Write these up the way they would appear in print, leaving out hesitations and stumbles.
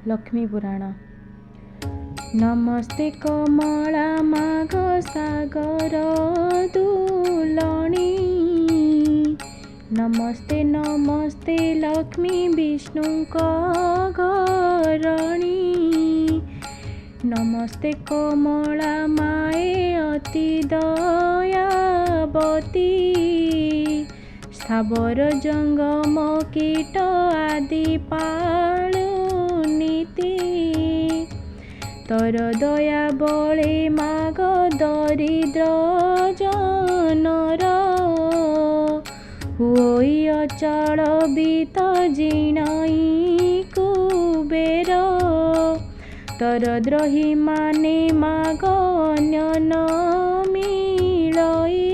लक्ष्मी पुराण। नमस्ते कमला माघ सागर दुलणी, नमस्ते नमस्ते लक्ष्मी विष्णुक घरणी। नमस्ते कमला माए अति दयावती, स्थावर जंगम कीट आदि पालु नीति। तोर दया बळे माग दरिद्र जनर, हुई अचल बीत जिणई कुबेर। तोर द्रोही माने माग अन्य मिलई,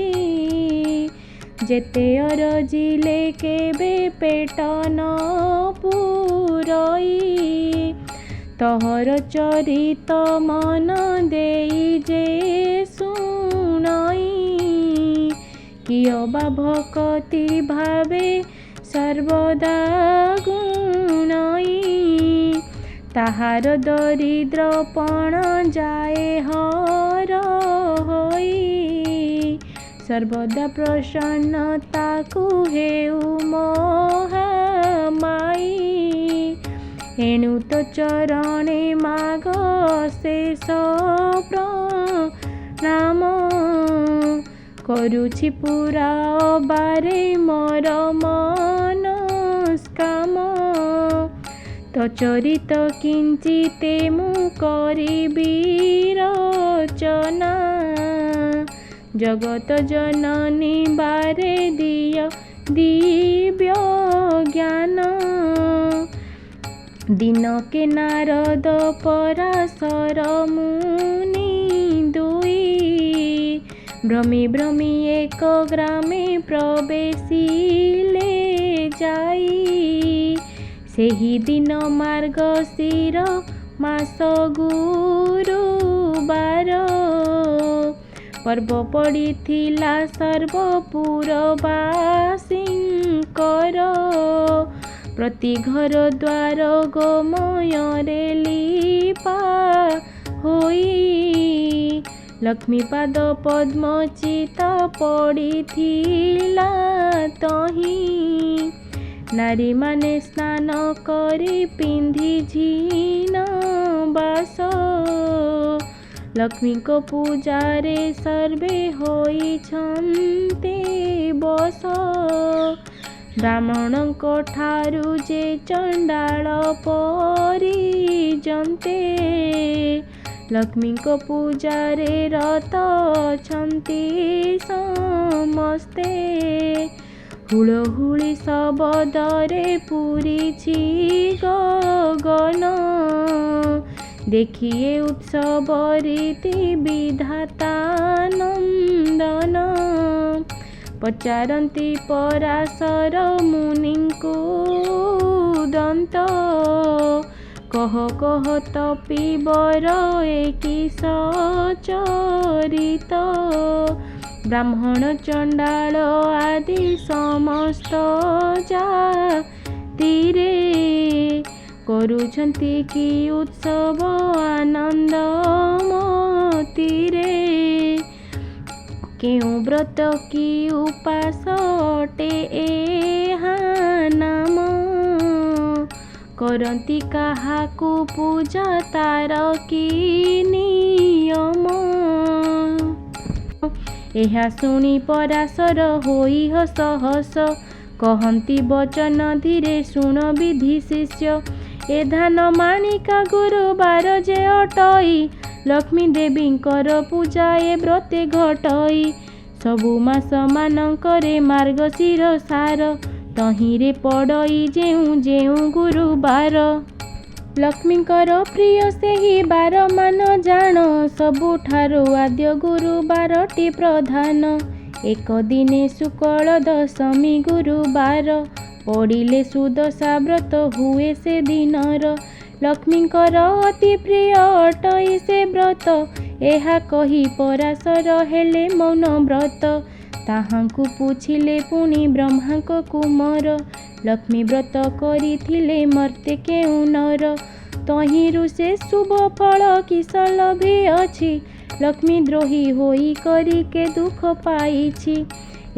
जेते अरजिले केबे पेट न पुरई। तोहर चरित मन देई जे सुनई, किय बा भक्ति भावे सर्वदा गुणई। ताहार दरिद्रपण जाए हर होई, सर्वदा प्रसन्नता को हेउ महामाई। एणु तो चरणे माग शेष प्रणाम, करुछि पूरा बारे मोर मनस्काम। तो चरित किंचिते मु करिबि रचना, जगत जननी बारे दिय दिव्य ज्ञान। दिन के नारद पराशर मुनि दुई, भ्रमी भ्रमी एक ग्रामे प्रवेशिले जाई। सेही दिन मार्गशीर मास गुरुबार, पर्व पड़िथिला सर्वपुरवासींकर। प्रति घर द्वार गोमୟରେ लीपा होई, लक्ष्मी पाद पद्म चिता पड़िथिला तही। नारी माने स्नान करी पिंधि झीन बास, लक्ष्मी को पूजारे सर्वे होइछन्ते बस। ब्राह्मणଙ୍କ ଠାରୁ जे चंडाल परिजन्ते, लक्ष्मी को पूजारे रत अछन्ति समस्ते। हुलहुली शबदरे पूरिछि गगन, देखिए उत्सव रीति विधाता नंदन। पचारन्ति पराशर मुनिଙ୍କୁ दंत, कह कह तपीबर एकी सचरित। ब्राह्मण चंडाल आदि समस्त जातिरे, करुछन्ति कि उत्सव आनंद मतिरे। केउ व्रत की उपास अटे एहा नाम, करन्ति काहाकु पूजा तार की नियम। एहा सुनी पराशर होई हस हस, कहन्ति वचन धीरे शुण विधि शिष्य। ए धान माणिका गुरुबार जे अटई, लक्ष्मी देवींकर पूजा ए व्रते घटई। सबु मास मानंकरे मार्गशीर सार, तहिरे पड़ई जेउ जेउ गुरुबार। लक्ष्मींकर प्रिय सेही बार मान जान, सबुठारु आद्य गुरुबारटी प्रधान। एक दिने शुक्ल दशमी गुरुबार, पड़िले सुदशा व्रत हुए से दिनर। लक्ष्मींकर अति प्रिय अटई से व्रत, एहा कही पराशर हेले मौन व्रत। ताहांकु पूछिले पुनि ब्रह्मांक कुमार, लक्ष्मी व्रत करिथिले मर्ते केउ नर। तहिंरु से शुभ फल किस लभे अछि। लक्ष्मी द्रोही होई करी के दुख पाइछि।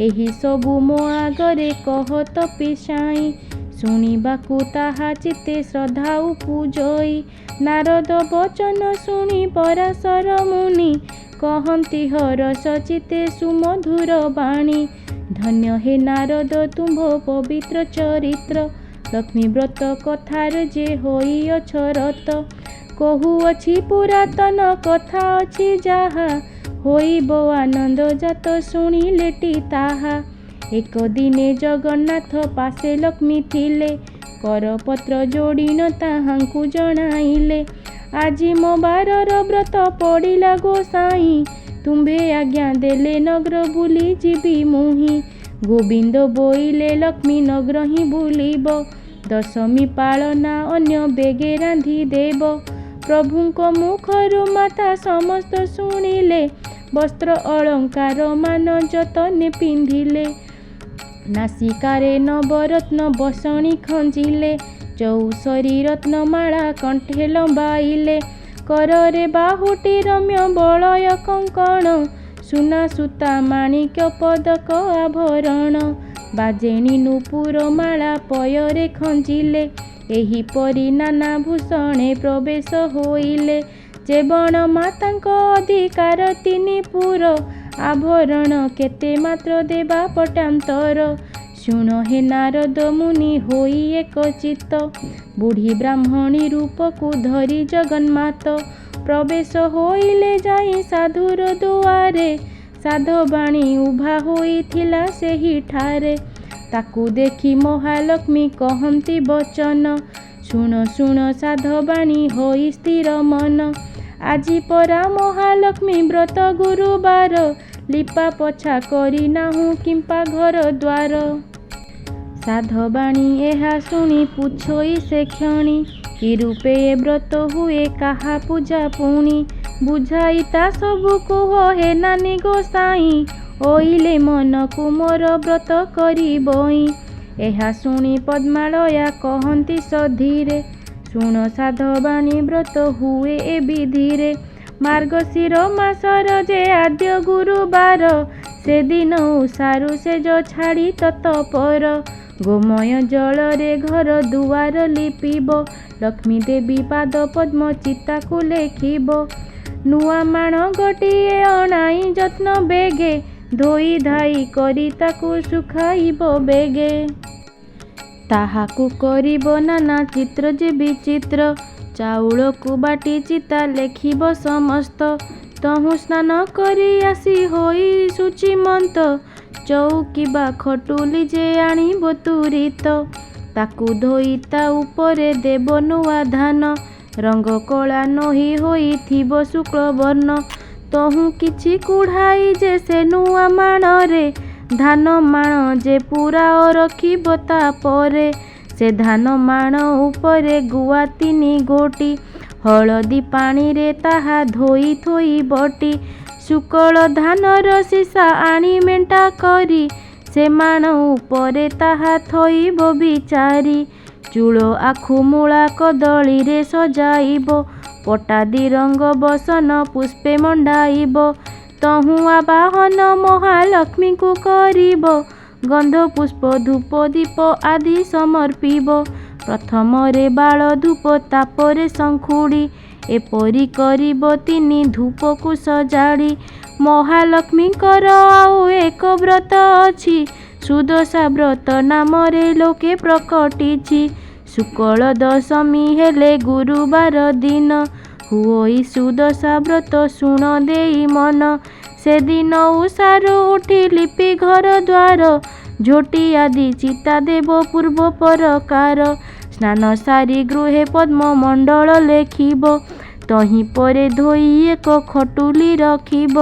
एही सबु मो आगरे कह तपस्याई। शुणिबाकु ताहा चित्ते श्रद्धा उपजई। नारद वचन शुणी पराशर मुनि कहन्ति हरस चित्ते सुमधुर बाणी। धन्य हे नारद तुम्भ पवित्र चरित्र। लक्ष्मी व्रत कथार जे होई अछरत। कहुअछि पुरातन कथा अछि जाहा। होइब आनंद जात शुणिलेटी ताहा। एक दिने जगन्नाथ पासे लक्ष्मी थिले। करपत्र जोड़िन ताहांकु जणाइले। आजी मो बारर व्रत पड़िला गोसाई। तुम्भे आज्ञा देले नगर बुली जीवी मुहि। गोविंद बोइले लक्ष्मी नगर ही बुलिब। दशमी पालना अन्य बेगे रांधि देव। प्रभुंको मुखरु माता समस्त शुणिले। वस्त्र अलंकार मान जतने पिंधिले। नासिकारे नवरत्न बसणी खंजिले। चौसरी रत्नमाला कंठे लंबाइले। कररे बाहुटी रम्य बलय कंकण। सुना सूता माणिक्य पदक आभरण। बाजेणी नूपुर माला पୟରେ खंजिले। एहिपरि नाना भूषणे प्रवेश होइले। जेबण मातांक अधिकार तिनि पुर। आभरण केते मात्र देवा पटांतर। शुण हे नारद मुनि होई एक चित्त। बुढ़ी ब्राह्मणी रूपकु धरी जगन्मात। प्रवेश होइले जाई साधुर दुआरे। साधवाणी उभा होइथिला सेहि ठारे। ताकू देखी महालक्ष्मी कहन्ति वचन। शुण शुण साधवाणी होई स्थिर मन। आजी परा महालक्ष्मी व्रत गुरुबार। लिपा पछा करी नाहु किंपा घर द्वार। साधवाणी एहा शुणी पुछोई से क्षणी। कि रूपे ए व्रत हुए काहा पूजा पुणी। बुझाई ता सबु कुह हे नानी गोसाई। ओइले मन को मोर व्रत करिबई। एहा शुणी पद्मालया कहन्ति सधीरे। शुण साधवाणी व्रत हुए ए विधिरे। मार्गशीर मासर जे आद्य गुरुबार। से दिन उषारु सेज छाड़ी तत्पर। गोमय जलरे घर दुआर लिपिब। लक्ष्मी देवी पाद पद्म चिताकु लेखिब। नुआ माण गोटिए अणाई जत्न बेगे। धोई धाई करी ताकु सुखाइब बेगे। ताहाकु करिब नाना चित्र जे विचित्र। चाउल को बाटी चिता लेखिब समस्त। तहु स्नान करी आसी होई शुचिमंत। चौकी बा खटुली जे आनिब तुरित। ताकु धोई ता उपरे देव नुआ धान। रंग कला नही होई थिब शुक्ल वर्ण। तहु किछि कुढ़ाई जे से नुआ माणरे। धान माण जे पुराओ रखिब तापरे। से धान माण उपरे गुआ तिनि गोटी। हलदी पानी रे ताहा धोई थोई बटी। शुक्ल धानर सीसा आनी मेंटा करी। से माण उपरे ताहा थोइब बिचारी। चूल आखु मूला कदली रे सजाइब। पटादी रंग बसन पुष्पे मंडाइब। तहु आवाहन महालक्ष्मी को करिब। गंध पुष्प धूप दीप आदि समर्पिब। प्रथम रे बाल धूप तापरे शंखुड़ी। एपरी करिब तिनि धूप को सजाड़ी। महालक्ष्मी कर आउ एक व्रत अछि। सुदशा व्रत नाम रे लोके प्रकटिछि। शुक्ल दशमी हेले गुरुबार दिन। हुई सुदशा व्रत शुण देई मन। से दिन उषारु उठी लिपि घर द्वार। झोटी आदि चिता देव पूर्व परकार। स्नान सारी गृहे पद्म मंडल लेखिब। तहीं परे धोई एक खटुली रखिब।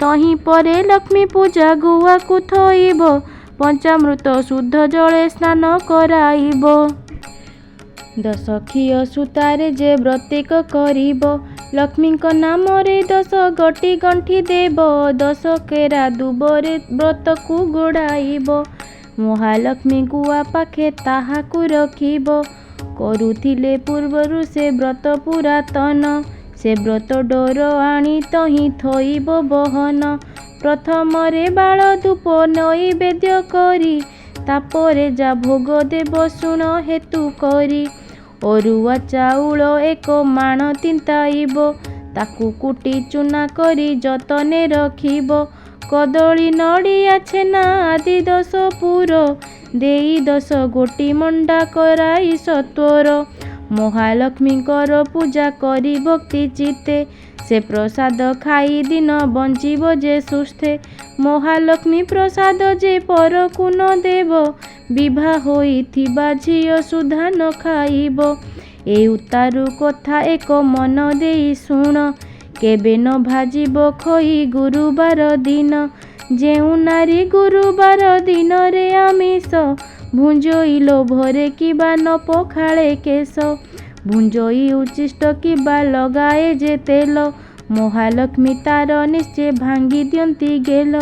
तहीं परे लक्ष्मी पूजा गुआ को थोइब। पंचामृत शुद्ध जले स्नान कराइब। दश खिय सूतारे जे व्रतिक करिब। लक्ष्मीक नाम रे 10 गटी गंठी देव। 10 केरा दुबरे व्रत को गोड़ाइब। महालक्ष्मी गुआ पाखे ताहाकु रखिब। କରୁଥିଲେ ପୂର୍ବରୁ ସେ ବ୍ରତ ପୁରାତନ। ସେ ବ୍ରତ ଡୋର ଆଣି ତହିଁ ଥୋଇବ ବହନ। ପ୍ରଥମରେ ବାଳ ଧୂପ ନୈବେଦ୍ୟ କରି, ତାପରେ ଯା ଭୋଗ ଦେବ ଶୁଣ ହେତୁ କରି। ଅରୁଆ ଚାଉଳ 1 ମାଣ ତିନ୍ତାଇବ, ତାକୁ କୁଟି ଚୂନା କରି ଯତନେ ରଖିବ। କଦଳୀ ନଡ଼ିଆ ଛେନା ଆଦି 10 ପୁର, ଦେଇ 10 ଗୋଟି ମଣ୍ଡା କରାଇ ସତ୍ୱର। ମହାଲକ୍ଷ୍ମୀଙ୍କର ପୂଜା କରି ଭକ୍ତି ଚିତ୍ତେ, ସେ ପ୍ରସାଦ ଖାଇ ଦିନ ବଞ୍ଚିବ ଯେ ସୁସ୍ଥେ। ମହାଲକ୍ଷ୍ମୀ ପ୍ରସାଦ ଯେ ପରକୁ ନ ଦେବ, ବିଭା ହୋଇଥିବା ଝିଅ ସୁଦ୍ଧା ନ ଖାଇବ। ଏ ଉତ୍ତାରୁ କଥା 1 ମନ ଦେଇ ଶୁଣ, କେବେ ନ ଭାଜିବ ଖଇ ଗୁରୁବାର ଦିନ। ଯେଉଁ ନାରୀ ଗୁରୁବାର ଦିନରେ ଆମିଷ, ଭୁଞ୍ଜଇ ଲୋଭରେ କିବା ନ ପଖାଳେ କେଶ। ଭୁଞ୍ଜଇ ଉଚ୍ଛିଷ୍ଟ କିବା ଲଗାଏ ଯେ ତେଲ, ମହାଲକ୍ଷ୍ମୀ ତାର ନିଶ୍ଚେ ଭାଙ୍ଗି ଦିଅନ୍ତି ଗେଲ।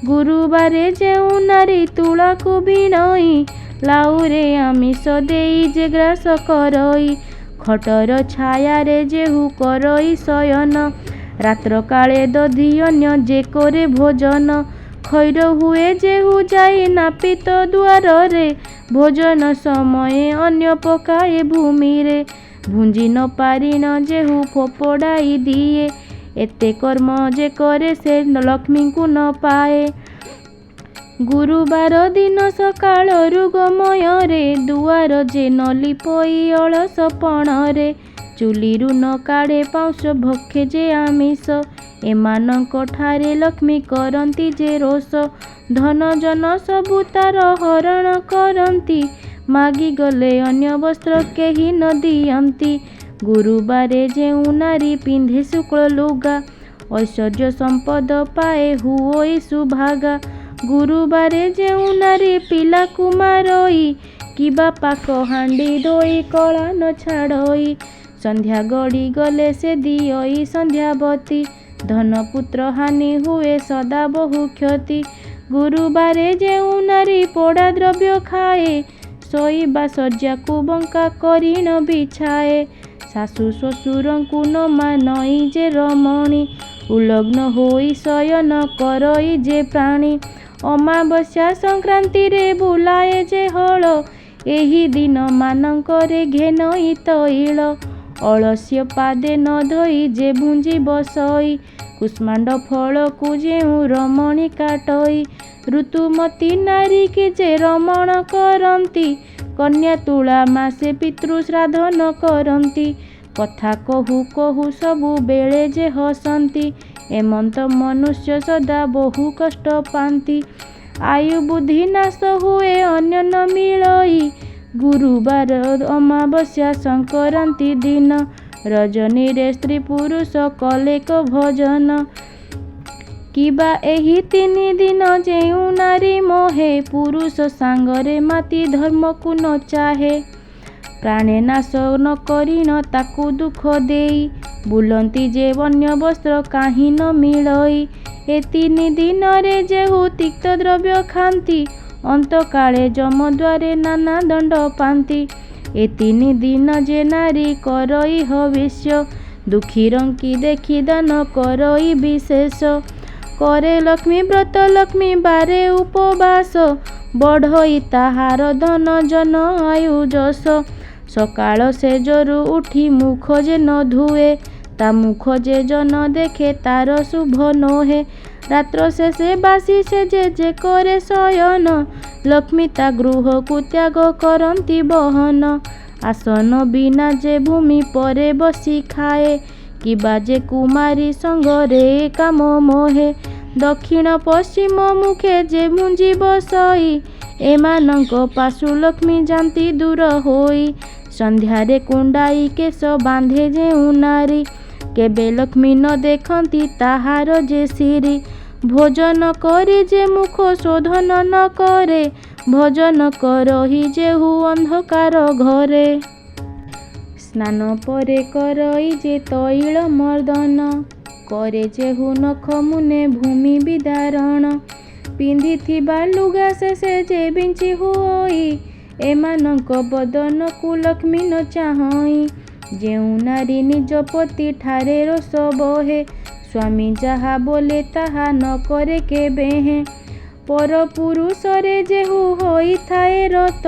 ଗୁରୁବାରେ ଯେଉଁ ନାରୀ ତୁଳାକୁ ଭିଣୋଇ, ଲାଉରେ ଆମିଷ ଦେଇ ଯେ ଗ୍ରାସ କରଇ। ଖଟର ଛାୟାରେ ଯେହୁ କରଇ ଶୟନ, ରାତ୍ର କାଳେ ଦଧି ଅନ୍ୟ ଯେ କରେ ଭୋଜନ। ଖୈର ହୁଏ ଯେହୁ ଯାଇ ନାପିତ ଦୁଆରରେ, ଭୋଜନ ସମୟେ ଅନ୍ୟ ପକାଏ ଭୂମିରେ। ଭୁଞ୍ଜି ନ ପାରିଣ ଯେହୁ ଫୋପଡ଼ାଇ ଦିଏ, ଏତେ କର୍ମ ଯେ କରେ ସେ ଲକ୍ଷ୍ମୀଙ୍କୁ ନ ପାଏ। ଗୁରୁବାର ଦିନ ସକାଳରୁ ଗୋମୟରେ, ଦୁଆର ଯେ ନ ଲିପଇ ଅଳସ ପଣରେ। ଚୁଲିରୁ ନ କାଢ଼େ ପାଉଁଶ ଭକ୍ଷେ ଯେ ଆମିଷ, ଏମାନଙ୍କ ଠାରେ ଲକ୍ଷ୍ମୀ କରନ୍ତି ଯେ ରୋଷ। ଧନ ଜନ ସବୁ ତାର ହରଣ କରନ୍ତି, ମାଗିଗଲେ ଅନ୍ୟ ବସ୍ତ୍ର କେହି ନ ଦିଅନ୍ତି। ଗୁରୁବାରେ ଯେଉଁ ନାରୀ ପିନ୍ଧେ ଶୁକ୍ଳ ଲୁଗା, ଐଶ୍ୱର୍ଯ୍ୟ ସମ୍ପଦ ପାଏ ହୁଅଇ ସୁଭାଗା। ଗୁରୁବାରେ ଯେଉଁ ନାରୀ ପିଲାକୁ ମାରଇ, କିବା ପାକ ହାଣ୍ଡି ଧୋଇ କଳା ନ ଛାଡ଼ଇ। ସନ୍ଧ୍ୟା ଗଡ଼ି ଗଲେ ସେ ଦିଅଇ ସନ୍ଧ୍ୟାବତୀ, ଧନପୁତ୍ର ହାନି ହୁଏ ସଦା ବହୁ କ୍ଷତି। ଗୁରୁବାରେ ଯେଉଁ ନାରୀ ପୋଡ଼ା ଦ୍ରବ୍ୟ ଖାଏ, ଶୋଇବା ଶଯ୍ୟାକୁ ବଙ୍କା କରି ନ ବିଛାଏ। ଶାଶୁ ଶ୍ୱଶୁରଙ୍କୁ ନ ମାନଇ ଯେ ରମଣୀ, ଉଲଗ୍ନ ହୋଇ ଶୟନ କରଇ ଯେ ପ୍ରାଣୀ। ଅମାବସ୍ୟା ସଂକ୍ରାନ୍ତିରେ ବୁଲାଏ ଯେ ହଳ, ଏହି ଦିନ ମାନଙ୍କରେ ଘେନଇ ତୈଳ। ଅଳସ୍ୟ ପାଦେ ନ ଧୋଇ ଯେ ଭୁଞ୍ଜି ବସଇ, କୁଷ୍ମାଣ୍ଡ ଫଳକୁ ଯେଉଁ ରମଣୀ କାଟଇ। ଋତୁମତୀ ନାରୀ କି ଯେ ରମଣ କରନ୍ତି, କନ୍ୟା ତୁଳା ମାସେ ପିତୃ ଶ୍ରାଦ୍ଧ ନ କରନ୍ତି। କଥା କହୁ କହୁ ସବୁବେଳେ ଯେ ହସନ୍ତି, ଏମନ୍ତ ମନୁଷ୍ୟ ସଦା ବହୁ କଷ୍ଟ ପାନ୍ତି। ଆୟୁ ବୁଦ୍ଧି ନାଶ ହୁଏ ଅନ୍ୟ ନ ମିଳଇ, ଗୁରୁବାର ଅମାବସ୍ୟା ସଂକ୍ରାନ୍ତି ଦିନ। ରଜନୀରେ ସ୍ତ୍ରୀ ପୁରୁଷ କଲେକ ଭଜନ, କିବା ଏହି 3 ଦିନ ଯେଉଁ ନାରୀ ମୋହେ, ପୁରୁଷ ସାଙ୍ଗରେ ମାତି ଧର୍ମକୁ ନ ଚାହେ। ପ୍ରାଣେ ନାଶ ନ କରିଣ ତାକୁ ଦୁଃଖ ଦେଇ, ବୁଲନ୍ତି ଯେ ଅନ୍ୟ ବସ୍ତ୍ର କାହିଁ ନ ମିଳଇ। ଏ 3 ଦିନରେ ଯେହୁ ତିକ୍ତ ଦ୍ରବ୍ୟ ଖାନ୍ତି, ଅନ୍ତକାଳେ ଯମଦ୍ୱାରେ ନାନା ଦଣ୍ଡ ପାନ୍ତି। ଏ 3 ଦିନ ଯେ ନାରୀ କରଇ ହବିଷ୍ୟ, ଦୁଃଖୀରଙ୍କି ଦେଖି ଦାନ କରଇ ବିଶେଷ। କରେ ଲକ୍ଷ୍ମୀ ବ୍ରତ ଲକ୍ଷ୍ମୀ ବାରେ ଉପବାସ, ବଢ଼ଇ ତାହାର ଧନ ଜନ ଆୟୁ ଯଶ। ସକାଳ ସେଜରୁ ଉଠି ମୁଖ ଯେ ନ ଧୁଏ, ତା ମୁଖ ଯେ ଜନ ଦେଖେ ତାର ଶୁଭ ନୋହେ। ରାତ୍ର ଶେଷେ ବାସି ସେ ଯେ କରେ ଶୟନ, ଲକ୍ଷ୍ମୀ ତା ଗୃହକୁ ତ୍ୟାଗ କରନ୍ତି ବହନ। ଆସନ ବିନା ଯେ ଭୂମି ପରେ ବସି ଖାଏ, କିବା ଯେ କୁମାରୀ ସଙ୍ଗରେ କାମ ମୋହେ। ଦକ୍ଷିଣ ପଶ୍ଚିମ ମୁଖେ ଯେ ଭୁଞ୍ଜି ବସଇ, ଏମାନଙ୍କ ପାଶୁ ଲକ୍ଷ୍ମୀ ଯାନ୍ତି ଦୂର ହୋଇ। ସନ୍ଧ୍ୟାରେ କୁଣ୍ଡାଇ କେଶ ବାନ୍ଧେ ଯେଉଁ ନାରୀ, କେବେ ଲକ୍ଷ୍ମୀ ନ ଦେଖନ୍ତି ତାହାର ଯେ ଶିରୀ। ଭୋଜନ କରି ଯେ ମୁଖ ଶୋଧନ ନ କରେ, ଭଜନ କରହି ଯେହୁ ଅନ୍ଧକାର ଘରେ। ସ୍ନାନ ପରେ କରଇ ଯେ ତୈଳ ମର୍ଦନ, କରେ ଯେହୁ ନଖ ମୁନେ ଭୂମି ବିଦାରଣ। ପିନ୍ଧିଥିବା ଲୁଗା ଶେଷେ ଯେ ବିଞ୍ଚି ହୁଅଇ, ଏମାନଙ୍କ ବଦନକୁ ଲକ୍ଷ୍ମୀ ନ ଚାହଁଇ। ଯେଉଁ ନାରୀ ନିଜ ପତି ଠାରେ ରୋଷ ବହେ, ସ୍ୱାମୀ ଯାହା ବୋଲେ ତାହା ନ କରେ କେବେହେଁ। ପରପୁରୁଷରେ ଯେହୁ ହୋଇଥାଏ ରତ,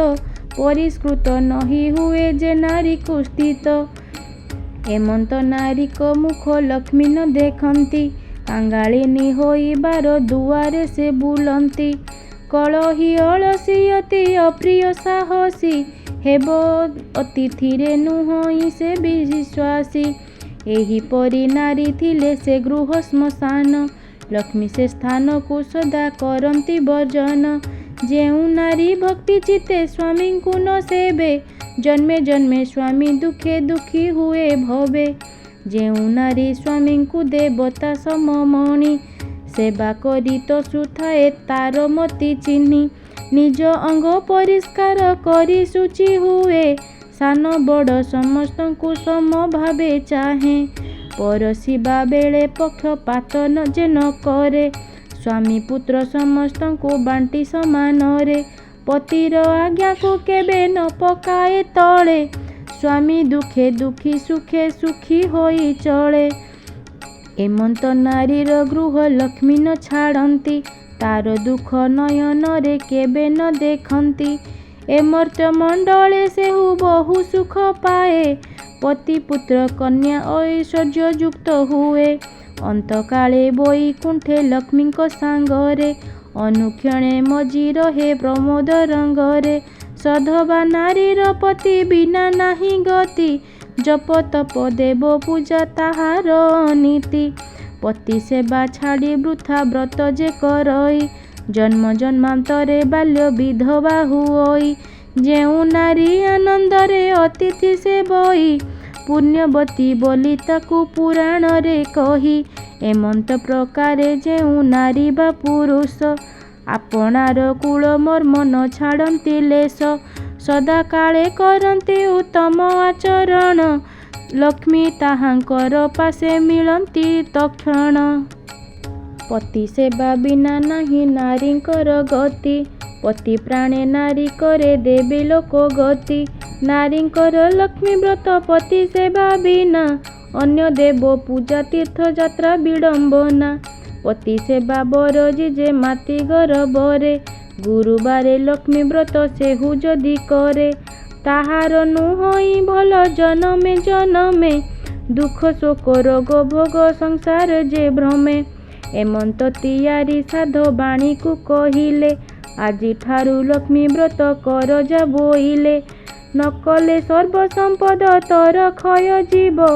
ପରିଷ୍କୃତ ନହି ହୁଏ ଯେ ନାରୀକୁ ସ୍ଥିତ। ଏମନ୍ତ ନାରୀକ ମୁଖ ଲକ୍ଷ୍ମୀ ନ ଦେଖନ୍ତି, କାଙ୍ଗାଳିନୀ ହୋଇ ବାର ଦୁଆରେ ସେ ବୁଲନ୍ତି। କଳହି ଅଳସୀ ଅତି ଅପ୍ରିୟ ସାହସୀ, ହେବ ଅତିଥିରେ ନୁହଁଇ ସେ ବିଶ୍ୱାସୀ। ଏହିପରି ନାରୀ ଥିଲେ ସେ ଗୃହ ଶ୍ମଶାନ, ଲକ୍ଷ୍ମୀ ସେ ସ୍ଥାନକୁ ସଦା କରନ୍ତି ବର୍ଜନ। ଯେଉଁ ନାରୀ ଭକ୍ତି ଚିତ୍ତେ ସ୍ୱାମୀଙ୍କୁ ନ ସେବେ, ଜନ୍ମେ ଜନ୍ମେ ସ୍ୱାମୀ ଦୁଃଖେ ଦୁଃଖୀ ହୁଏ ଭବେ। ଯେଉଁ ନାରୀ ସ୍ୱାମୀଙ୍କୁ ଦେବତା ସମମଣି, ସେବା କରି ତସୁଥାଏ ତାର ମତି ଚିହ୍ନି। ନିଜ ଅଙ୍ଗ ପରିଷ୍କାର କରି ଶୁଚି ହୁଏ, ସାନ ବଡ଼ ସମସ୍ତଙ୍କୁ ସମ ଭାବେ ଚାହେଁ। ପରଶିବା ବେଳେ ପକ୍ଷପାତ ଯେ ନ କରେ, ସ୍ୱାମୀ ପୁତ୍ର ସମସ୍ତଙ୍କୁ ବାଣ୍ଟି ସମାନରେ। ପତିର ଆଜ୍ଞାକୁ କେବେ ନ ପକାଏ ତଳେ, ସ୍ୱାମୀ ଦୁଃଖେ ଦୁଃଖୀ ସୁଖେ ସୁଖୀ ହୋଇ ଚଳେ। ଏମନ୍ତ ନାରୀର ଗୃହ ଲକ୍ଷ୍ମୀ ନ ଛାଡ଼ନ୍ତି, ତାର ଦୁଃଖ ନୟନରେ କେବେ ନ ଦେଖନ୍ତି। ଏମର୍ତ୍ତ୍ୟ ମଣ୍ଡଳେ ସେହୁ ବହୁ ସୁଖ ପାଏ, ପତି ପୁତ୍ର କନ୍ୟା ଐଶ୍ୱର୍ଯ୍ୟ ଯୁକ୍ତ ହୁଏ। ଅନ୍ତକାଳେ ବୈକୁଣ୍ଠେ ଲକ୍ଷ୍ମୀଙ୍କ ସାଙ୍ଗରେ, ଅନୁକ୍ଷଣେ ମଜି ରହେ ପ୍ରମୋଦ ରଙ୍ଗରେ। ସଧବା ନାରୀର ପତି ବିନା ନାହିଁ ଗତି, ଜପ ତପ ଦେବ ପୂଜା ତାହାର ନୀତି। ପତି ସେବା ଛାଡ଼ି ବୃଥା ବ୍ରତ ଯେ କରଇ, ଜନ୍ମ ଜନ୍ମାନ୍ତରେ ବାଲ୍ୟ ବିଧବା ହୁଅଇ। ଯେଉଁ ନାରୀ ଆନନ୍ଦରେ ଅତିଥି ସେବଇ, ପୁଣ୍ୟବତୀ ବୋଲି ତାକୁ ପୁରାଣରେ କହି। ଏମନ୍ତ ପ୍ରକାରେ ଯେଉଁ ନାରୀ ବା ପୁରୁଷ, ଆପଣାର କୁଳ ମର୍ମ ନ ଛାଡ଼ନ୍ତି ଲେଶ। ସଦାକାଳେ କରନ୍ତି ଉତ୍ତମ ଆଚରଣ, ଲକ୍ଷ୍ମୀ ତାହାଙ୍କର ପାଶେ ମିଳନ୍ତି ତକ୍ଷଣ। ପତି ସେବା ବିନା ନାହିଁ ନାରୀଙ୍କର ଗତି, ପତି ପ୍ରାଣେ ନାରୀ କରେ ଦେବୀ ଲୋକ ଗତି। ନାରୀଙ୍କର ଲକ୍ଷ୍ମୀ ବ୍ରତ ପତି ସେବା ବିନା, ଅନ୍ୟ ଦେବ ପୂଜା ତୀର୍ଥ ଯାତ୍ରା ବିଡ଼ମ୍ବନା। ପତି ସେବା ବର ଯିଜେ ମାତି ଗରବରେ, ଗୁରୁବାରେ ଲକ୍ଷ୍ମୀ ବ୍ରତ ସେହୁ ଯଦି କରେ। ତାହାର ନୁହଁଇ ଭଲ ଜନମେ ଜନମେ, ଦୁଃଖ ଶୋକ ରୋଗ ଭୋଗ ସଂସାର ଯେ ଭ୍ରମେ। ଏମନ୍ତ ତିଆରି ସାଧ ବାଣୀକୁ କହିଲେ, ଆଜିଠାରୁ ଲକ୍ଷ୍ମୀ ବ୍ରତ କର ଯା ବୋଇଲେ। ନ କଲେ ସର୍ବ ସମ୍ପଦ ତୋର କ୍ଷୟ ଯିବ,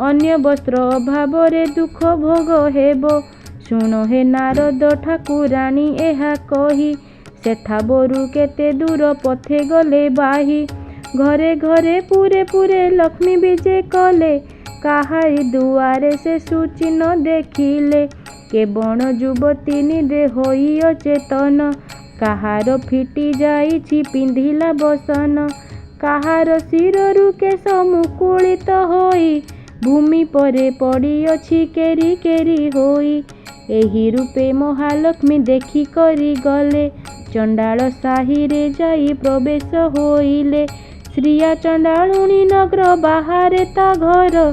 ଅନ୍ୟ ବସ୍ତ୍ର ଅଭାବରେ ଦୁଃଖ ଭୋଗ ହେବ। ଶୁଣ ହେ ନାରଦ ଠାକୁରାଣୀ ଏହା କହି, ସେଠା ବରୁ କେତେ ଦୂର ପଥେ ଗଲେ ବାହି। ଘରେ ଘରେ ପୁରେ ପୁରେ ଲକ୍ଷ୍ମୀ ବିଜେ କଲେ, କାହାରି ଦୁଆରେ ସେ ସୂଚି ନ ଦେଖିଲେ। କେବଳ ଯୁବତୀ ନିଦେ ହୋଇ ଅଚେତନ, କାହାର ଫିଟି ଯାଇଛି ପିନ୍ଧିଲା ବସନ। କାହାର ଶିରରୁ କେଶ ମୁକୁଳିତ ହୋଇ, ଭୂମି ପରେ ପଡ଼ିଅଛି କେରି କେରି ହୋଇ। ଏହି ରୂପେ ମହାଲକ୍ଷ୍ମୀ ଦେଖି କରି ଗଲେ, ଚଣ୍ଡାଳ ସାହିରେ ଯାଇ ପ୍ରବେଶ ହୋଇଲେ। ଶ୍ରିୟା ଚଣ୍ଡାଳୁଣୀ ନଗ୍ର ବାହାରେ ତା ଘର,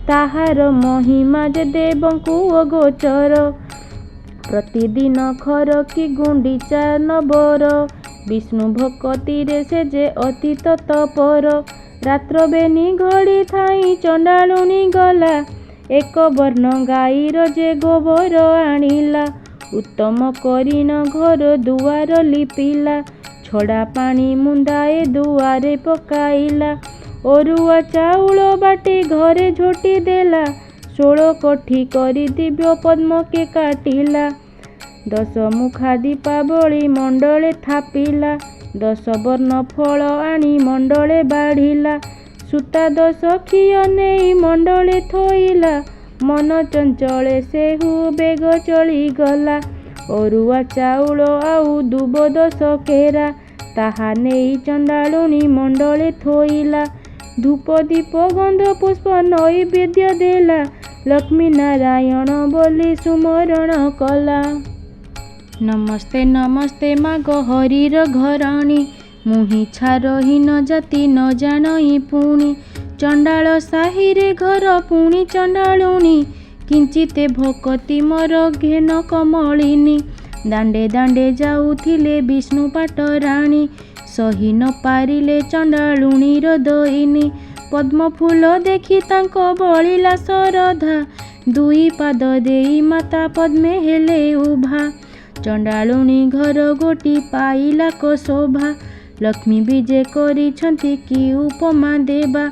ତାହାର ମହିମା ଯେ ଦେବଙ୍କୁ ଅଗୋଚର। ପ୍ରତିଦିନ ଖର କି ଗୁଣ୍ଡିଚା ନବର, ବିଷ୍ଣୁ ଭକତିରେ ସେ ଯେ ଅତି ତତ୍ପର। ରାତ୍ର ବେନି ଘଡ଼ି ଥାଇ ଚଣ୍ଡାଳୁଣୀ ଗଲା, ଏକ ବର୍ଣ୍ଣ ଗାଈର ଯେ ଗୋବର ଆଣିଲା। ଉତ୍ତମ କରିଣ ଘର ଦୁଆର ଲିପିଲା, ଛଡ଼ା ପାଣି ମୁନ୍ଦାଏ ଦୁଆରେ ପକାଇଲା। ଅରୁଆ ଚାଉଳ ବାଟି ଘରେ ଝୋଟି ଦେଲା, 16 କୋଠି କରି ଦିବ୍ୟ ପଦ୍ମକେ କାଟିଲା। 10 ମୁଖା ଦୀପାବଳି ମଣ୍ଡଳେ ଥାପିଲା, 10 ବର୍ଣ୍ଣ ଫଳ ଆଣି ମଣ୍ଡଳେ ବାଢ଼ିଲା। ସୂତା 10 ଖିଅ ନେଇ ମଣ୍ଡଳେ ଥୋଇଲା, ମନ ଚଞ୍ଚଳେ ସେହୁ ବେଗ ଚଳିଗଲା। ଅରୁଆ ଚାଉଳ ଆଉ ଦୁବ 10 କେରା, ତାହା ନେଇ ଚଣ୍ଡାଳୁଣୀ ମଣ୍ଡଳେ ଥୋଇଲା। ଧୂପ ଦୀପ ଗନ୍ଧ ପୁଷ୍ପ ନୈବେଦ୍ୟ ଦେଲା, ଲକ୍ଷ୍ମୀ ନାରାୟଣ ବୋଲି ସୁମରଣ କଲା। ନମସ୍ତେ ନମସ୍ତେ ମାଗ ହରିର ଘରଣୀ, ମୁହିଁ ଛାରହୀନ ଜାତି ନ ଜାଣଇ ପୁଣି ଚଣ୍ଡାଳ ସାହିରେ ଘର ପୁଣି ଚଣ୍ଡାଳୁଣୀ କିଞ୍ଚିତେ ଭକତି ମୋର ଘେନ କମଳିନୀ ଦାଣ୍ଡେ ଦାଣ୍ଡେ ଯାଉଥିଲେ ବିଷ୍ଣୁ ପାଟରାଣୀ ସହି ନ ପାରିଲେ ଚଣ୍ଡାଳୁଣୀର ଦଇନୀ ପଦ୍ମ ଫୁଲ ଦେଖି ତାଙ୍କ ବଳିଲା ଶରଧା ଦୁଇ ପାଦ ଦେଇ ମାତା ପଦ୍ମେ ହେଲେ ଉଭା ଚଣ୍ଡାଳୁଣୀ ଘର ଗୋଟି ପାଇଲା କ ଶୋଭା ଲକ୍ଷ୍ମୀ ବିଜେ କରିଛନ୍ତି କି ଉପମା ଦେବା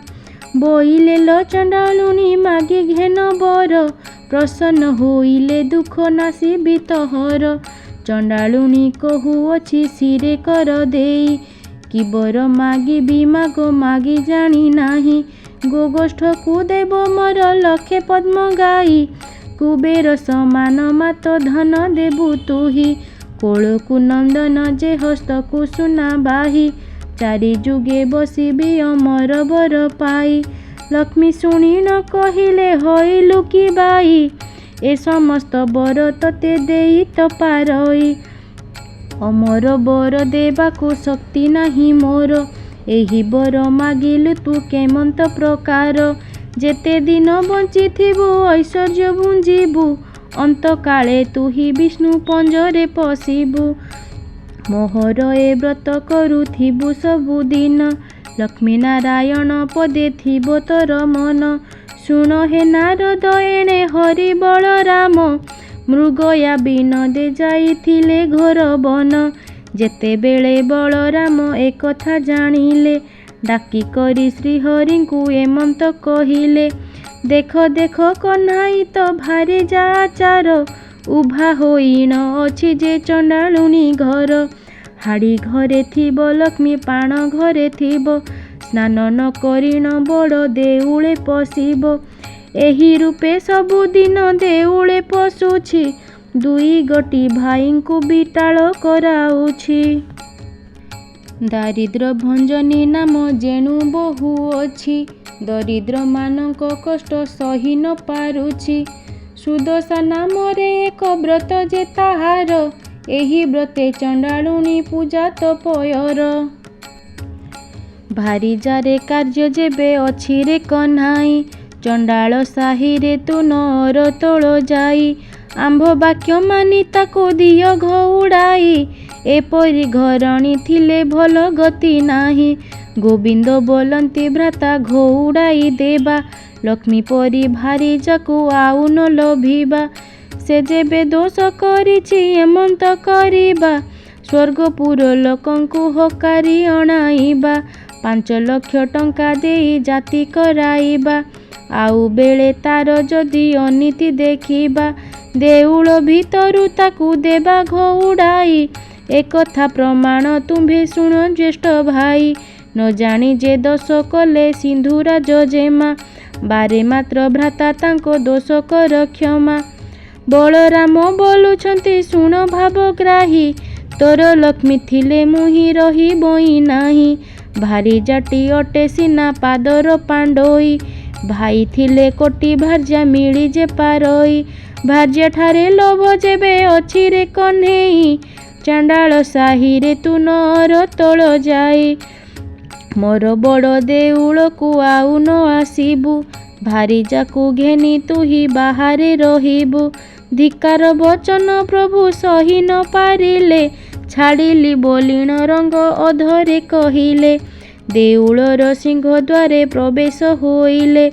ବୋଇଲେ ଲ ଚଣ୍ଡାଳୁଣୀ ମାଗି ଘେନ ବର ପ୍ରସନ୍ନ ହୋଇଲେ ଦୁଃଖ ନାସି ବିତହର ଚଣ୍ଡାଳୁଣୀ କହୁଅଛି ଶିରେ କର ଦେଇ କି ବର ମାଗିବି ମାଗ ମାଗି ଜାଣି ନାହିଁ ଗୋଗୋଷ୍ଠକୁ ଦେବ ମୋର ଲକ୍ଷେ ପଦ୍ମ ଗାଈ କୁବେର ସମାନ ମାତ ଧନ ଦେବୁ ତୁହି କୋଳକୁ ନନ୍ଦନ ଯେ ହସ୍ତକୁ ସୁନା ବାହି ଚାରି ଯୁଗେ ବସିବି ଅମର ବର ପାଇ ଲକ୍ଷ୍ମୀ ଶୁଣି ନ କହିଲେ ହଇଲୁ କି ବାଇ ଏ ସମସ୍ତ ବର ତତେ ଦେଇ ତ ପାରଇ ଅମର ବର ଦେବାକୁ ଶକ୍ତି ନାହିଁ ମୋର ଏହି ବର ମାଗିଲୁ ତୁ କେମନ୍ତ ପ୍ରକାର ଯେତେ ଦିନ ବଞ୍ଚିଥିବୁ ଐଶ୍ୱର୍ଯ୍ୟ ଭୁଞ୍ଜିବୁ ଅନ୍ତକାଳେ ତୁ ହି ବିଷ୍ଣୁ ପଞ୍ଜରେ ପଶିବୁ ମୋହର ଏ ବ୍ରତ କରୁଥିବୁ ସବୁଦିନ ଲକ୍ଷ୍ମୀ ନାରାୟଣ ପଦେ ଥିବ ତୋର ମନ ଶୁଣ ହେ ନାରଦ ଏଣେ ହରି ବଳରାମ ମୃଗୟା ବିନୋଦେ ଯାଇଥିଲେ ଘୋର ବନ ଯେତେବେଳେ ବଳରାମ ଏକଥା ଜାଣିଲେ ଡାକି କରି ଶ୍ରୀହରିଙ୍କୁ ଏମନ୍ତ କହିଲେ ଦେଖ ଦେଖ କହ୍ନାଇ ତ ଭାରି ଯାଚାର ଉଭା ହୋଇଣ ଅଛି ଯେ ଚଣ୍ଡାଳୁଣୀ ଘର ହାଡ଼ି ଘରେ ଥିବ ଲକ୍ଷ୍ମୀ ପାଣ ଘରେ ଥିବ ସ୍ନାନ ନ କରିଣ ବଡ଼ ଦେଉଳେ ପଶିବ ଏହି ରୂପେ ସବୁଦିନ ଦେଉଳେ ପଶୁଛି ଦୁଇ ଗୋଟି ଭାଇଙ୍କୁ ବିଟାଳ କରାଉଛି ଦାରିଦ୍ର ଭଞ୍ଜନୀ ନାମ ଯେଣୁ ବହୁ ଅଛି ଦରିଦ୍ରମାନଙ୍କ କଷ୍ଟ ସହି ନ ପାରୁଛି ସୁଦଶା ନାମରେ ଏକ ବ୍ରତ ଯେ ତାହାର ଏହି ବ୍ରତେ ଚଣ୍ଡାଳୁଣୀ ପୂଜା ତପୟର ଭାରି ଯାରେ କାର୍ଯ୍ୟ ଯେବେ ଅଛି ରେ କହ୍ନାଇ ଚଣ୍ଡାଳ ସାହିରେ ତୁ ନଅର ତୋଳ ଯାଇ ଆମ୍ଭ ବାକ୍ୟ ମାନି ତାକୁ ଦିଅ ଘଉଡ଼ାଇ ଏପରି ଘରଣୀ ଥିଲେ ଭଲ ଗତି ନାହିଁ ଗୋବିନ୍ଦ ବୋଲନ୍ତି ଭ୍ରାତା ଘଉଡ଼ାଇ ଦେବା ଲକ୍ଷ୍ମୀ ପରି ଭାରି ଯାକୁ ଆଉ ନ ଲୋଭିବା ସେ ଯେବେ ଦୋଷ କରିଛି ଏମନ୍ତ କରିବା ସ୍ୱର୍ଗପୁର ଲୋକଙ୍କୁ ହକାରି ଅଣାଇବା 5 ଲକ୍ଷ ଟଙ୍କା ଦେଇ ଜାତି କରାଇବା ଆଉ ବେଳେ ତାର ଯଦି ଅନୀତି ଦେଖିବା ଦେଉଳ ଭିତରୁ ତାକୁ ଦେବା ଘଉଡ଼ାଇ ଏକଥା ପ୍ରମାଣ ତୁମ୍ଭେ ଶୁଣ ଜ୍ୟେଷ୍ଠ ଭାଇ ନ ଜାଣି ଯେ ଦୋଷ କଲେ ସିନ୍ଧୁରାଜ ଜେମା ବାରେ ମାତ୍ର ଭ୍ରାତା ତାଙ୍କ ଦୋଷ କର କ୍ଷମା ବଳରାମ ବୋଲୁଛନ୍ତି ଶୁଣ ଭାବଗ୍ରାହୀ ତୋର ଲକ୍ଷ୍ମୀ ଥିଲେ ମୁହିଁ ରହିବଇ ନାହିଁ ଭାରି ଜାଟି ଅଟେ ସିନା ପାଦର ପାଣ୍ଡୋଇ ଭାଇ ଥିଲେ କୋଟି ଭାର୍ଯ୍ୟା ମିଳି ଯେ ପାରଇ ଭାର୍ଯ୍ୟାଠାରେ ଲୋଭ ଯେବେ ଅଛି ରେ କହ୍ନେଇ ଚଣ୍ଡାଳ ସାହିରେ ତୁ ନଅର ତୋଳ ଯାଇ ମୋର ବଡ଼ ଦେଉଳକୁ ଆଉ ନ ଆସିବୁ ଭାରି ଯାକୁ ଘେନି ତୁ ହି ବାହାରେ ରହିବୁ ଧିକାର ବଚନ ପ୍ରଭୁ ସହି ନ ପାରିଲେ ଛାଡ଼ିଲି ବୋଲିଣ ରଙ୍ଗ ଅଧରେ କହିଲେ ଦେଉଳର ସିଂହ ଦ୍ୱାରେ ପ୍ରବେଶ ହୋଇଲେ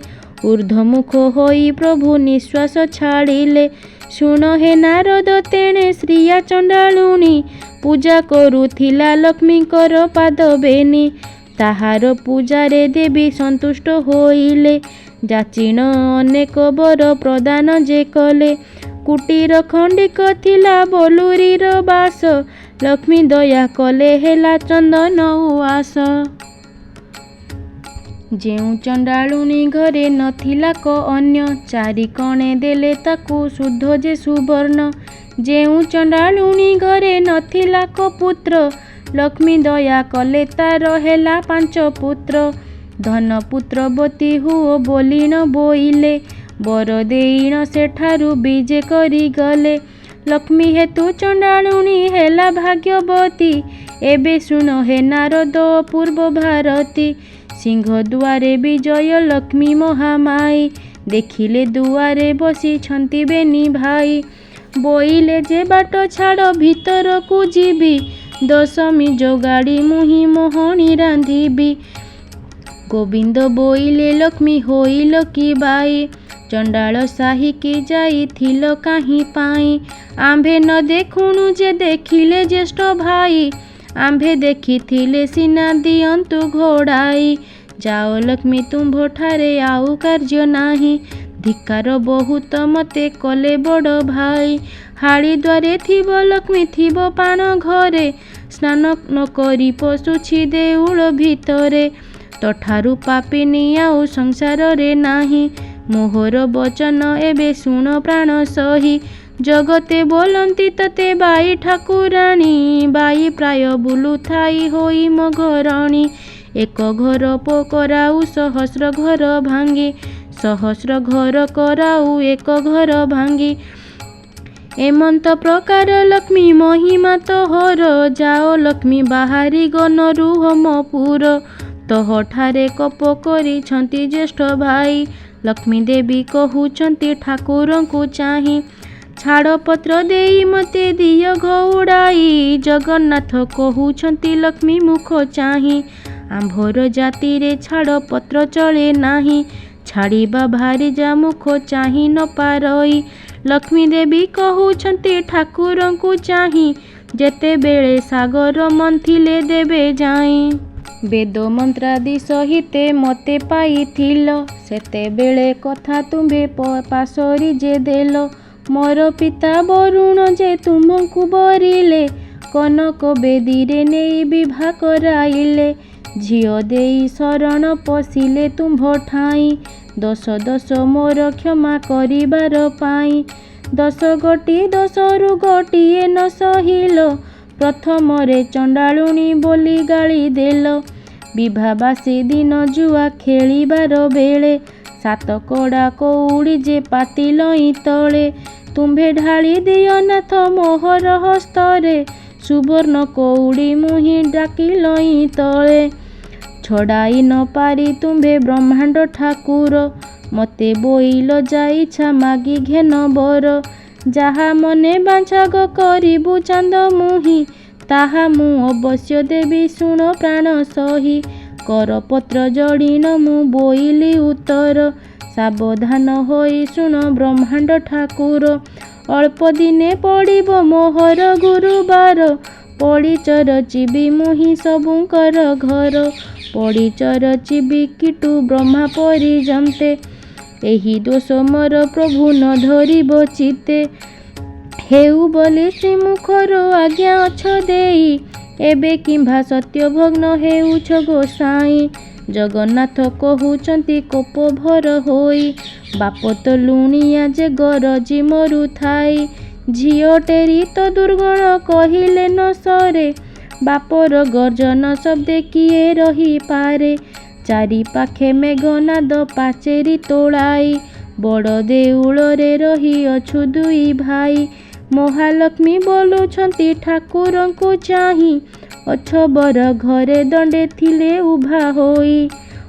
ଊର୍ଦ୍ଧ୍ୱମୁଖ ହୋଇ ପ୍ରଭୁ ନିଶ୍ୱାସ ଛାଡ଼ିଲେ ଶୁଣ ହେ ନାରଦ ତେଣେ ଶ୍ରିୟା ଚଣ୍ଡାଳୁଣୀ ପୂଜା କରୁଥିଲା ଲକ୍ଷ୍ମୀଙ୍କର ପାଦ ବେନି ତାହାର ପୂଜାରେ ଦେବୀ ସନ୍ତୁଷ୍ଟ ହୋଇଲେ ଯାଚିଣ ଅନେକ ବର ପ୍ରଦାନ ଯେ କଲେ କୁଟୀର ଖଣ୍ଡିକ ଥିଲା ବୋଲୁରୀର ବାସ ଲକ୍ଷ୍ମୀ ଦୟା କଲେ ହେଲା ଚନ୍ଦନ ଉଆସ ଯେଉଁ ଚଣ୍ଡାଳୁଣୀ ଘରେ ନଥିଲା କ ଅନ୍ୟ ଚାରି କଣେ ଦେଲେ ତାକୁ ଶୁଦ୍ଧ ଯେ ସୁବର୍ଣ୍ଣ ଯେଉଁ ଚଣ୍ଡାଳୁଣୀ ଘରେ ନଥିଲା କ ପୁତ୍ର ଲକ୍ଷ୍ମୀ ଦୟା କଲେ ତାର ହେଲା 5 ପୁତ୍ର ଧନ ପୁତ୍ରବତୀ ହୁଅ ବୋଲିଣ ବୋଇଲେ ବର ଦେଇଣ ସେଠାରୁ ବିଜେ କରି ଗଲେ लक्ष्मी हेतु चंडालुणी हेला भाग्यवती। एबे शुण हे नारद पूर्व भारती। सिंह दुआरे विजय लक्ष्मी महामाई। देखिले दुआरे बसी छंती बेनी भाई। बोइले जे बाट छाड़ भीतर को जीवी। दशमी जोगाड़ी मुही मोहनी रांधिबी। गोविंद बोइले लक्ष्मी होइल कि बाई। चंडाल साही की जाई थिल काहीं पाई। आंभे न देखुणु जे देखिले ज्येष्ठ भाई। आंभे देखिथिले सिना दियंतु घोड़ाई। जाओ लक्ष्मी तुम्भ ठारे आउ कार्य नाही। धिकार बहुत मते कले बड़ भाई। हाड़ी द्वारे थिब लक्ष्मी थिब पाण घरे। स्नान न करी पशुछि देउल भितरे। तठारु पापिनी आउ संसार रे नाही। मोहर बचन एबे शुण प्राण सही। जगते बोलंती तते बाई ठाकुराणी। बाई प्राय बुलु थाई होई मघरणी। एक घर कराऊ सहस्र घर भांगी। सहस्र घर कराऊ एक घर भांगी। एमंत प्रकार लक्ष्मी महिमा तोहर। जाओ लक्ष्मी बाहारी गन रुह मपुर। तह ठारे कप करी छंती ज्येष्ठ भाई। लक्ष्मी देवी कहउछंती ठाकुरंकु चाही। छाड़ पत्र देई मते दिय घउड़ाई। जगन्नाथ कहउछंती लक्ष्मी मुख चाही। आंभर जाति रे छाड़ पत्र चले नाही। छाड़िबा भारी जा मुख चाही न पारई। लक्ष्मी देवी कहउछंती ठाकुरंकु चाही। जेते बेले सागर मंथिले देबे जाई। वेद मंत्रादि सहिते मते पाइथिल। सेते बेले कथा तुम्भे पासरी जे देल। मोर पिता वरुण जे तुमको बरिले। कनक बेदी रे नेई विवाह कराइले। झियो देई शरण पशिले तुम्भ ठाई। दश दश मोर क्षमा करिबार पाई। दश गोटी दशरु गोटिए न सहिल। प्रथम रे चंडालुणी बोली गाली देल। विवाहबासी दिन जुआ खेलिबार बेले। सात कड़ा कौड़ी जे पातिलई तले। तुम्भे ढाली दियो नाथ मोहर हस्तरे। सुवर्ण कौड़ी मुही डाकिलई तले। छड़ाई न पारी तुम्भे ब्रह्मांड ठाकुर। मते बोइल जाइछा मागी घेन बर। जाहा मने बांछाग करिबु चांद मुही। ताहा मु अवश्य देवी शुण प्राण सही। करपत्र जड़ी न मु बोइली उत्तर। सावधान होई शुण ब्रह्मांड ठाकुर। अल्प दिने पड़िब मोहर गुरुबार। पड़िचर चिबी मुही सबुंकर घर। पड़िचर चिबी किटु ब्रह्मा परिजंते। एही दोष मोर प्रभु न धरिब चिते। हेउ बोली श्रीमुखर आज्ञा अछ देई। एबे किंभा सत्य भग्न हेउछ गोसाई। जगन्नाथ कहउचंती कोप भर होई। बाप तो लुणिया जे गरजी मरु थाई। झियो टेरी तो दुर्गुण कहिले न सरे। बापर गर्जन शब्दे किए रही पारे। चारि पाखे मेघनाद पाचेरी तोड़ाई। बड़ देउल रे रही अछु दुई भाई। महालक्ष्मी बोलुछंती ठाकुरंकु चाही। अछबर घरे दंडे थिले उभा होई।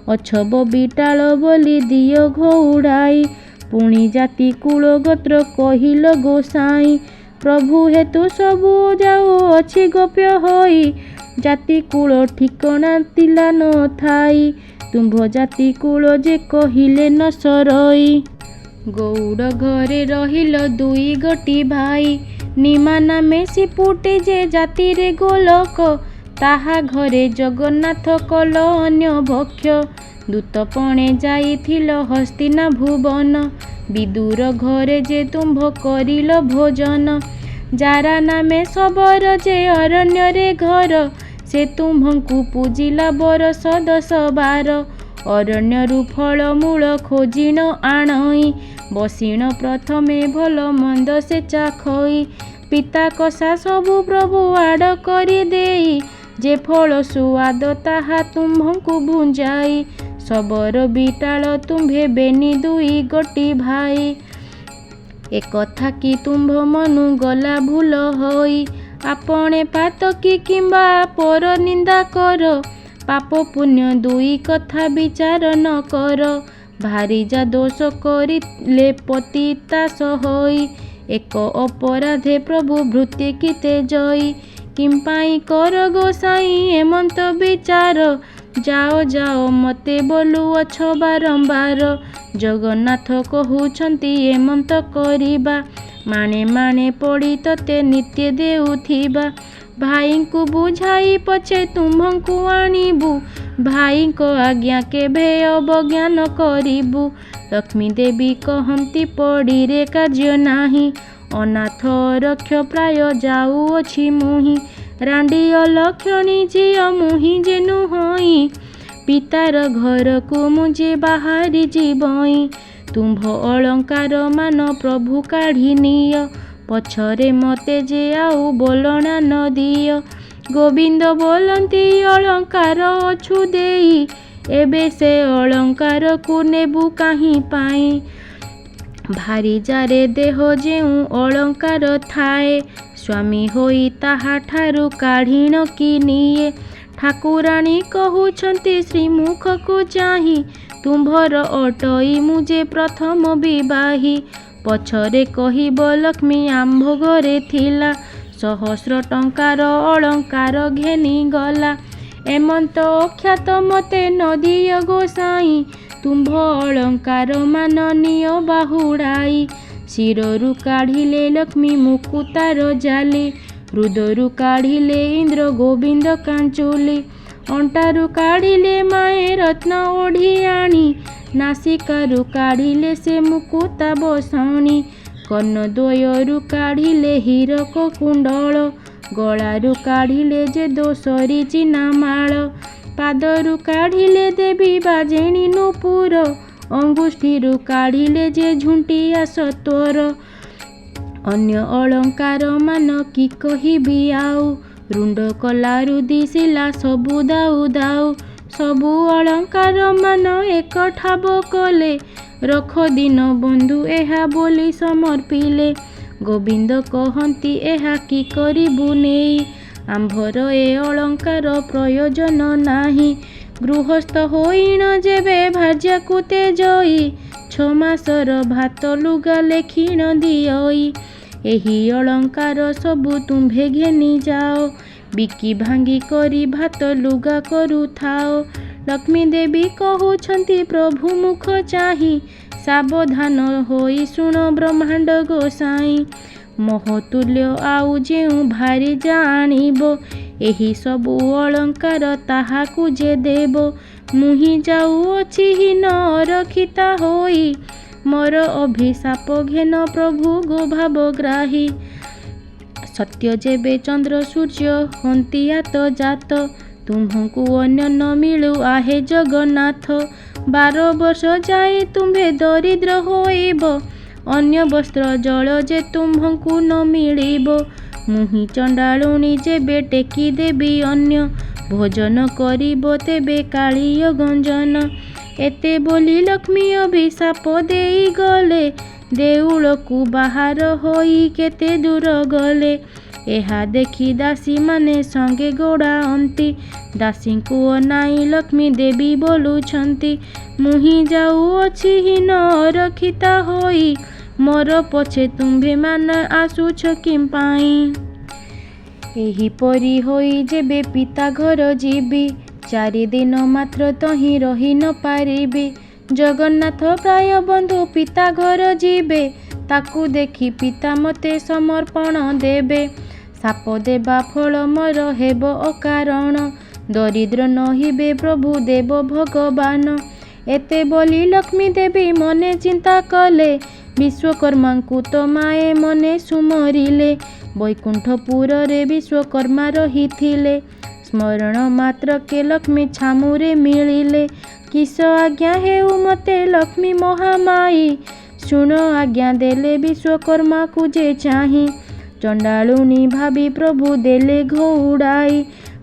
अछब बिटाल बोली दियो घउड़ाई। पुणी जाति कुल गोत्र कहिल गोसाई। प्रभु हेतु सबु जाऊ अछि गोप्य होई। जाति कुल ठिकना तिला न थाई। तुम्भ जाति कुल जे कहिले न सरई। गौड़ घरे रहिल दुई गोटी भाई। निमा नामे सिपुटे जे जाति रे गोलक। ताहा घरे जगन्नाथ कल अन्य भक्ष्य। दूतपणे जाइथिल हस्तिना भुवन। विदुर घरे जे तुम्भ करिल भोजन। जारा नामे शबर जे अरण्य रे घर। से तुम्भंकु पूजिला बरस 10-12। अरण्यरु फल मूल खोजिण आणई। बसिण प्रथमे भल मंद से चाखई। पिता कषा सबु प्रभु आड करि देई। जे फल सुआद ताहा तुम्भंकु भुंजाई। शबर बिटाल तुम्भे बेनी दुई गोटी भाई। ଏ କଥା କି ତୁମ୍ଭ ମନୁ ଗଲା ଭୁଲ ହୋଇ, ଆପଣେ ପାତକି କିମ୍ବା ପର ନିନ୍ଦା କର, ପାପ ପୁଣ୍ୟ ଦୁଇ କଥା ବିଚାର ନ କର। ଭାରି ଯା ଦୋଷ କରିଲେ ପତିତା ହୋଇ, ଏକ ଅପରାଧେ ପ୍ରଭୁ ଭୃତ୍ୟ କିତେ ଜୟୀ। କିମ୍ପାଇଁ କର ଗୋସାଇଁ ଏମନ୍ତ ବିଚାର, ଯାଅ ଯାଅ ମତେ ବୋଲୁଅଛ ବାରମ୍ବାର। ଜଗନ୍ନାଥ କହୁଛନ୍ତି ଏମନ୍ତ କରିବା, ମାଣେ ମାଣେ ପଡ଼ି ତତେ ନିତ୍ୟ ଦେଉଥିବା। ଭାଇଙ୍କୁ ବୁଝାଇ ପଛେ ତୁମ୍ଭଙ୍କୁ ଆଣିବୁ, ଭାଇଙ୍କ ଆଜ୍ଞା କେବେ ଅବଜ୍ଞାନ କରିବୁ। ଲକ୍ଷ୍ମୀ ଦେବୀ କହନ୍ତି ପଡ଼ିରେ କାର୍ଯ୍ୟ ନାହିଁ, ଅନାଥ ରକ୍ଷ ପ୍ରାୟ ଯାଉଅଛି ମୁହିଁ। ରାଣ୍ଡି ଅଲକ୍ଷଣୀ ଝିଅ ମୁହିଁ ଯେ ନୁହଁଇ, ପିତାର ଘରକୁ ମୁଁ ଯେ ବାହାରି ଯିବଇଁ। ତୁମ୍ଭ ଅଳଙ୍କାର ମାନ ପ୍ରଭୁ କାଢ଼ି ନିଅ, ପଛରେ ମତେ ଯେ ଆଉ ବୋଲଣା ନ ଦିଅ। ଗୋବିନ୍ଦ ବୋଲନ୍ତି ଅଳଙ୍କାର ଅଛୁ ଦେଇ, ଏବେ ସେ ଅଳଙ୍କାରକୁ ନେବୁ କାହିଁ ପାଇଁ। ଭାରି ଯାରେ ଦେହ ଯେଉଁ ଅଳଙ୍କାର ଥାଏ, ସ୍ୱାମୀ ହୋଇ ତାହାଠାରୁ କାଢ଼ିଣ କି ନିଏ। ଠାକୁରାଣୀ କହୁଛନ୍ତି ଶ୍ରୀମୁଖକୁ ଚାହିଁ, ତୁମ୍ଭର ଅଟଇ ମୁଁ ଯେ ପ୍ରଥମ ବିବାହୀ। ପଛରେ କହିବ ଲକ୍ଷ୍ମୀ ଆମ୍ଭ ଘରେ ଥିଲା, ସହସ୍ର ଟଙ୍କାର ଅଳଙ୍କାର ଘେନି ଗଲା। ଏମନ୍ତ ଅଖ୍ୟାତ ମତେ ନ ଦିଅ ଗୋସାଇଁ, ତୁମ୍ଭ ଅଳଙ୍କାର ମାନ ନିଅ ବାହୁଡ଼ାଇ। ଶିରରୁ କାଢ଼ିଲେ ଲକ୍ଷ୍ମୀ ମୁକୁତାର ଜାଲି, ହୃଦରୁ କାଢ଼ିଲେ ଇନ୍ଦ୍ର ଗୋବିନ୍ଦ କାଞ୍ଚୁଲି। ଅଣ୍ଟାରୁ କାଢ଼ିଲେ ମାଏ ରତ୍ନ ଓଢ଼ିଆଣି, ନାସିକାରୁ କାଢ଼ିଲେ ସେ ମୁକୁତା ବସଣି। କର୍ଣ୍ଣଦ୍ୱୟରୁ କାଢ଼ିଲେ ହୀରକ କୁଣ୍ଡଳ, ଗଳାରୁ କାଢ଼ିଲେ ଯେ ଦୋଷରୀ ଚିନା ମାଳ। ପାଦରୁ କାଢ଼ିଲେ ଦେବୀ ବାଜେଣୀ ନୂପୁର, ଅଙ୍ଗୁଷ୍ଠୀରୁ କାଢ଼ିଲେ ଯେ ଝୁଣ୍ଟିଆ ସତ୍ୱର। ଅନ୍ୟ ଅଳଙ୍କାର ମାନ କି କହିବି ଆଉ, ରୁଣ୍ଡ କଲାରୁ ଦିଶିଲା ସବୁ ଦାଉ ଦାଉ। ସବୁ ଅଳଙ୍କାର ମାନ ଏକ ଠାବ କଲେ, ରଖ ଦିନ ବନ୍ଧୁ ଏହା ବୋଲି ସମର୍ପିଲେ। ଗୋବିନ୍ଦ କହନ୍ତି ଏହା କି କରିବୁ ନେଇ, ଆମ୍ଭର ଏ ଅଳଙ୍କାର ପ୍ରୟୋଜନ ନାହିଁ। ଗୃହସ୍ଥ ହୋଇଣ ଯେବେ ଭାର୍ଯ୍ୟାକୁ ତେଜଇ, 6 ମାସର ଭାତ ଲୁଗା ଲେଖିଣ ଦିଅଇ। ଏହି ଅଳଙ୍କାର ସବୁ ତୁମ୍ଭେ ଘେନି ଯାଅ, ବିକି ଭାଙ୍ଗି କରି ଭାତ ଲୁଗା କରୁଥାଅ। ଲକ୍ଷ୍ମୀ ଦେବୀ କହୁଛନ୍ତି ପ୍ରଭୁ ମୁଖ ଚାହିଁ, ସାବଧାନ ହୋଇ ଶୁଣ ବ୍ରହ୍ମାଣ୍ଡ ଗୋସାଇଁ। ମହତୁଲ୍ୟ ଆଉ ଯେଉଁ ଭାରି ଜାଣିବ, ଏହି ସବୁ ଅଳଙ୍କାର ତାହାକୁ ଯେ ଦେବ। ମୁହିଁ ଯାଉଅଛି ହୀନ ଅରକ୍ଷିତା ହୋଇ, ମୋର ଅଭିଶାପ ଘେନ ପ୍ରଭୁ ଗୋଭାବଗ୍ରାହୀ। ସତ୍ୟ ଯେବେ ଚନ୍ଦ୍ର ସୂର୍ଯ୍ୟ ହନ୍ତି ଆତ ଜାତ, ତୁମ୍ଭଙ୍କୁ ଅନ୍ୟ ନ ମିଳୁ ଆହେ ଜଗନ୍ନାଥ। 12 ବର୍ଷ ଯାଏ ତୁମ୍ଭେ ଦରିଦ୍ର ହୋଇବ, ଅନ୍ୟ ବସ୍ତ୍ର ଜଳ ଯେ ତୁମ୍ଭଙ୍କୁ ନ ମିଳିବ। ମୁହିଁ ଚଣ୍ଡାଳୁଣୀ ଯେବେ ଟେକି ଦେବି ଅନ୍ୟ, ଭୋଜନ କରିବ ତେବେ କାଳିୟ ଗଞ୍ଜନ। ଏତେ ବୋଲି ଲକ୍ଷ୍ମୀ ଅଭିଶାପ ଦେଇ ଗଲେ, ଦେଉଳକୁ ବାହାର ହୋଇ କେତେ ଦୂର ଗଲେ। ଏହା ଦେଖି ଦାସୀମାନେ ସଙ୍ଗେ ଗୋଡ଼ାଅନ୍ତି, ଦାସୀଙ୍କୁ ଅନାଇ ଲକ୍ଷ୍ମୀ ଦେବୀ ବୋଲୁଛନ୍ତି, ମୁହିଁ ଯାଉଅଛି ହୀନ ଅରକ୍ଷିତା ହୋଇ, ମୋର ପଛେ ତୁମ୍ଭେମାନେ ଆସୁଛ କିମ୍ପାଇଁ। ଏହିପରି ହୋଇ ଯେବେ ପିତା ଘର ଯିବି, 4 ଦିନ ମାତ୍ର ତହିଁ ରହି ନ ପାରିବି। ଜଗନ୍ନାଥ ପ୍ରାୟ ବନ୍ଧୁ ପିତା ଘର ଯିବେ, ତାକୁ ଦେଖି ପିତା ମତେ ସମର୍ପଣ ଦେବେ। ଶାପ ଦେବା ଫଳ ମୋର ହେବ ଅକାରଣ, ଦରିଦ୍ର ନହିବେ ପ୍ରଭୁ ଦେବ ଭଗବାନ। ଏତେ ବୋଲି ଲକ୍ଷ୍ମୀ ଦେବୀ ମନେ ଚିନ୍ତା କଲେ, ବିଶ୍ୱକର୍ମାଙ୍କୁ ତ ମାଏ ମନେ ସୁମରିଲେ। ବୈକୁଣ୍ଠପୁରରେ ବିଶ୍ୱକର୍ମା ରହିଥିଲେ, ସ୍ମରଣ ମାତ୍ରକେ ଲକ୍ଷ୍ମୀ ଛାମୁରେ ମିଳିଲେ। କିସ ଆଜ୍ଞା ହେଉ ମତେ ଲକ୍ଷ୍ମୀ ମହାମାଇ, ଶୁଣ ଆଜ୍ଞା ଦେଲେ ବିଶ୍ୱକର୍ମାକୁ ଯେ ଚାହିଁ। ଚଣ୍ଡାଳୁଣୀ ଭାବି ପ୍ରଭୁ ଦେଲେ ଘଉଡ଼ାଇ,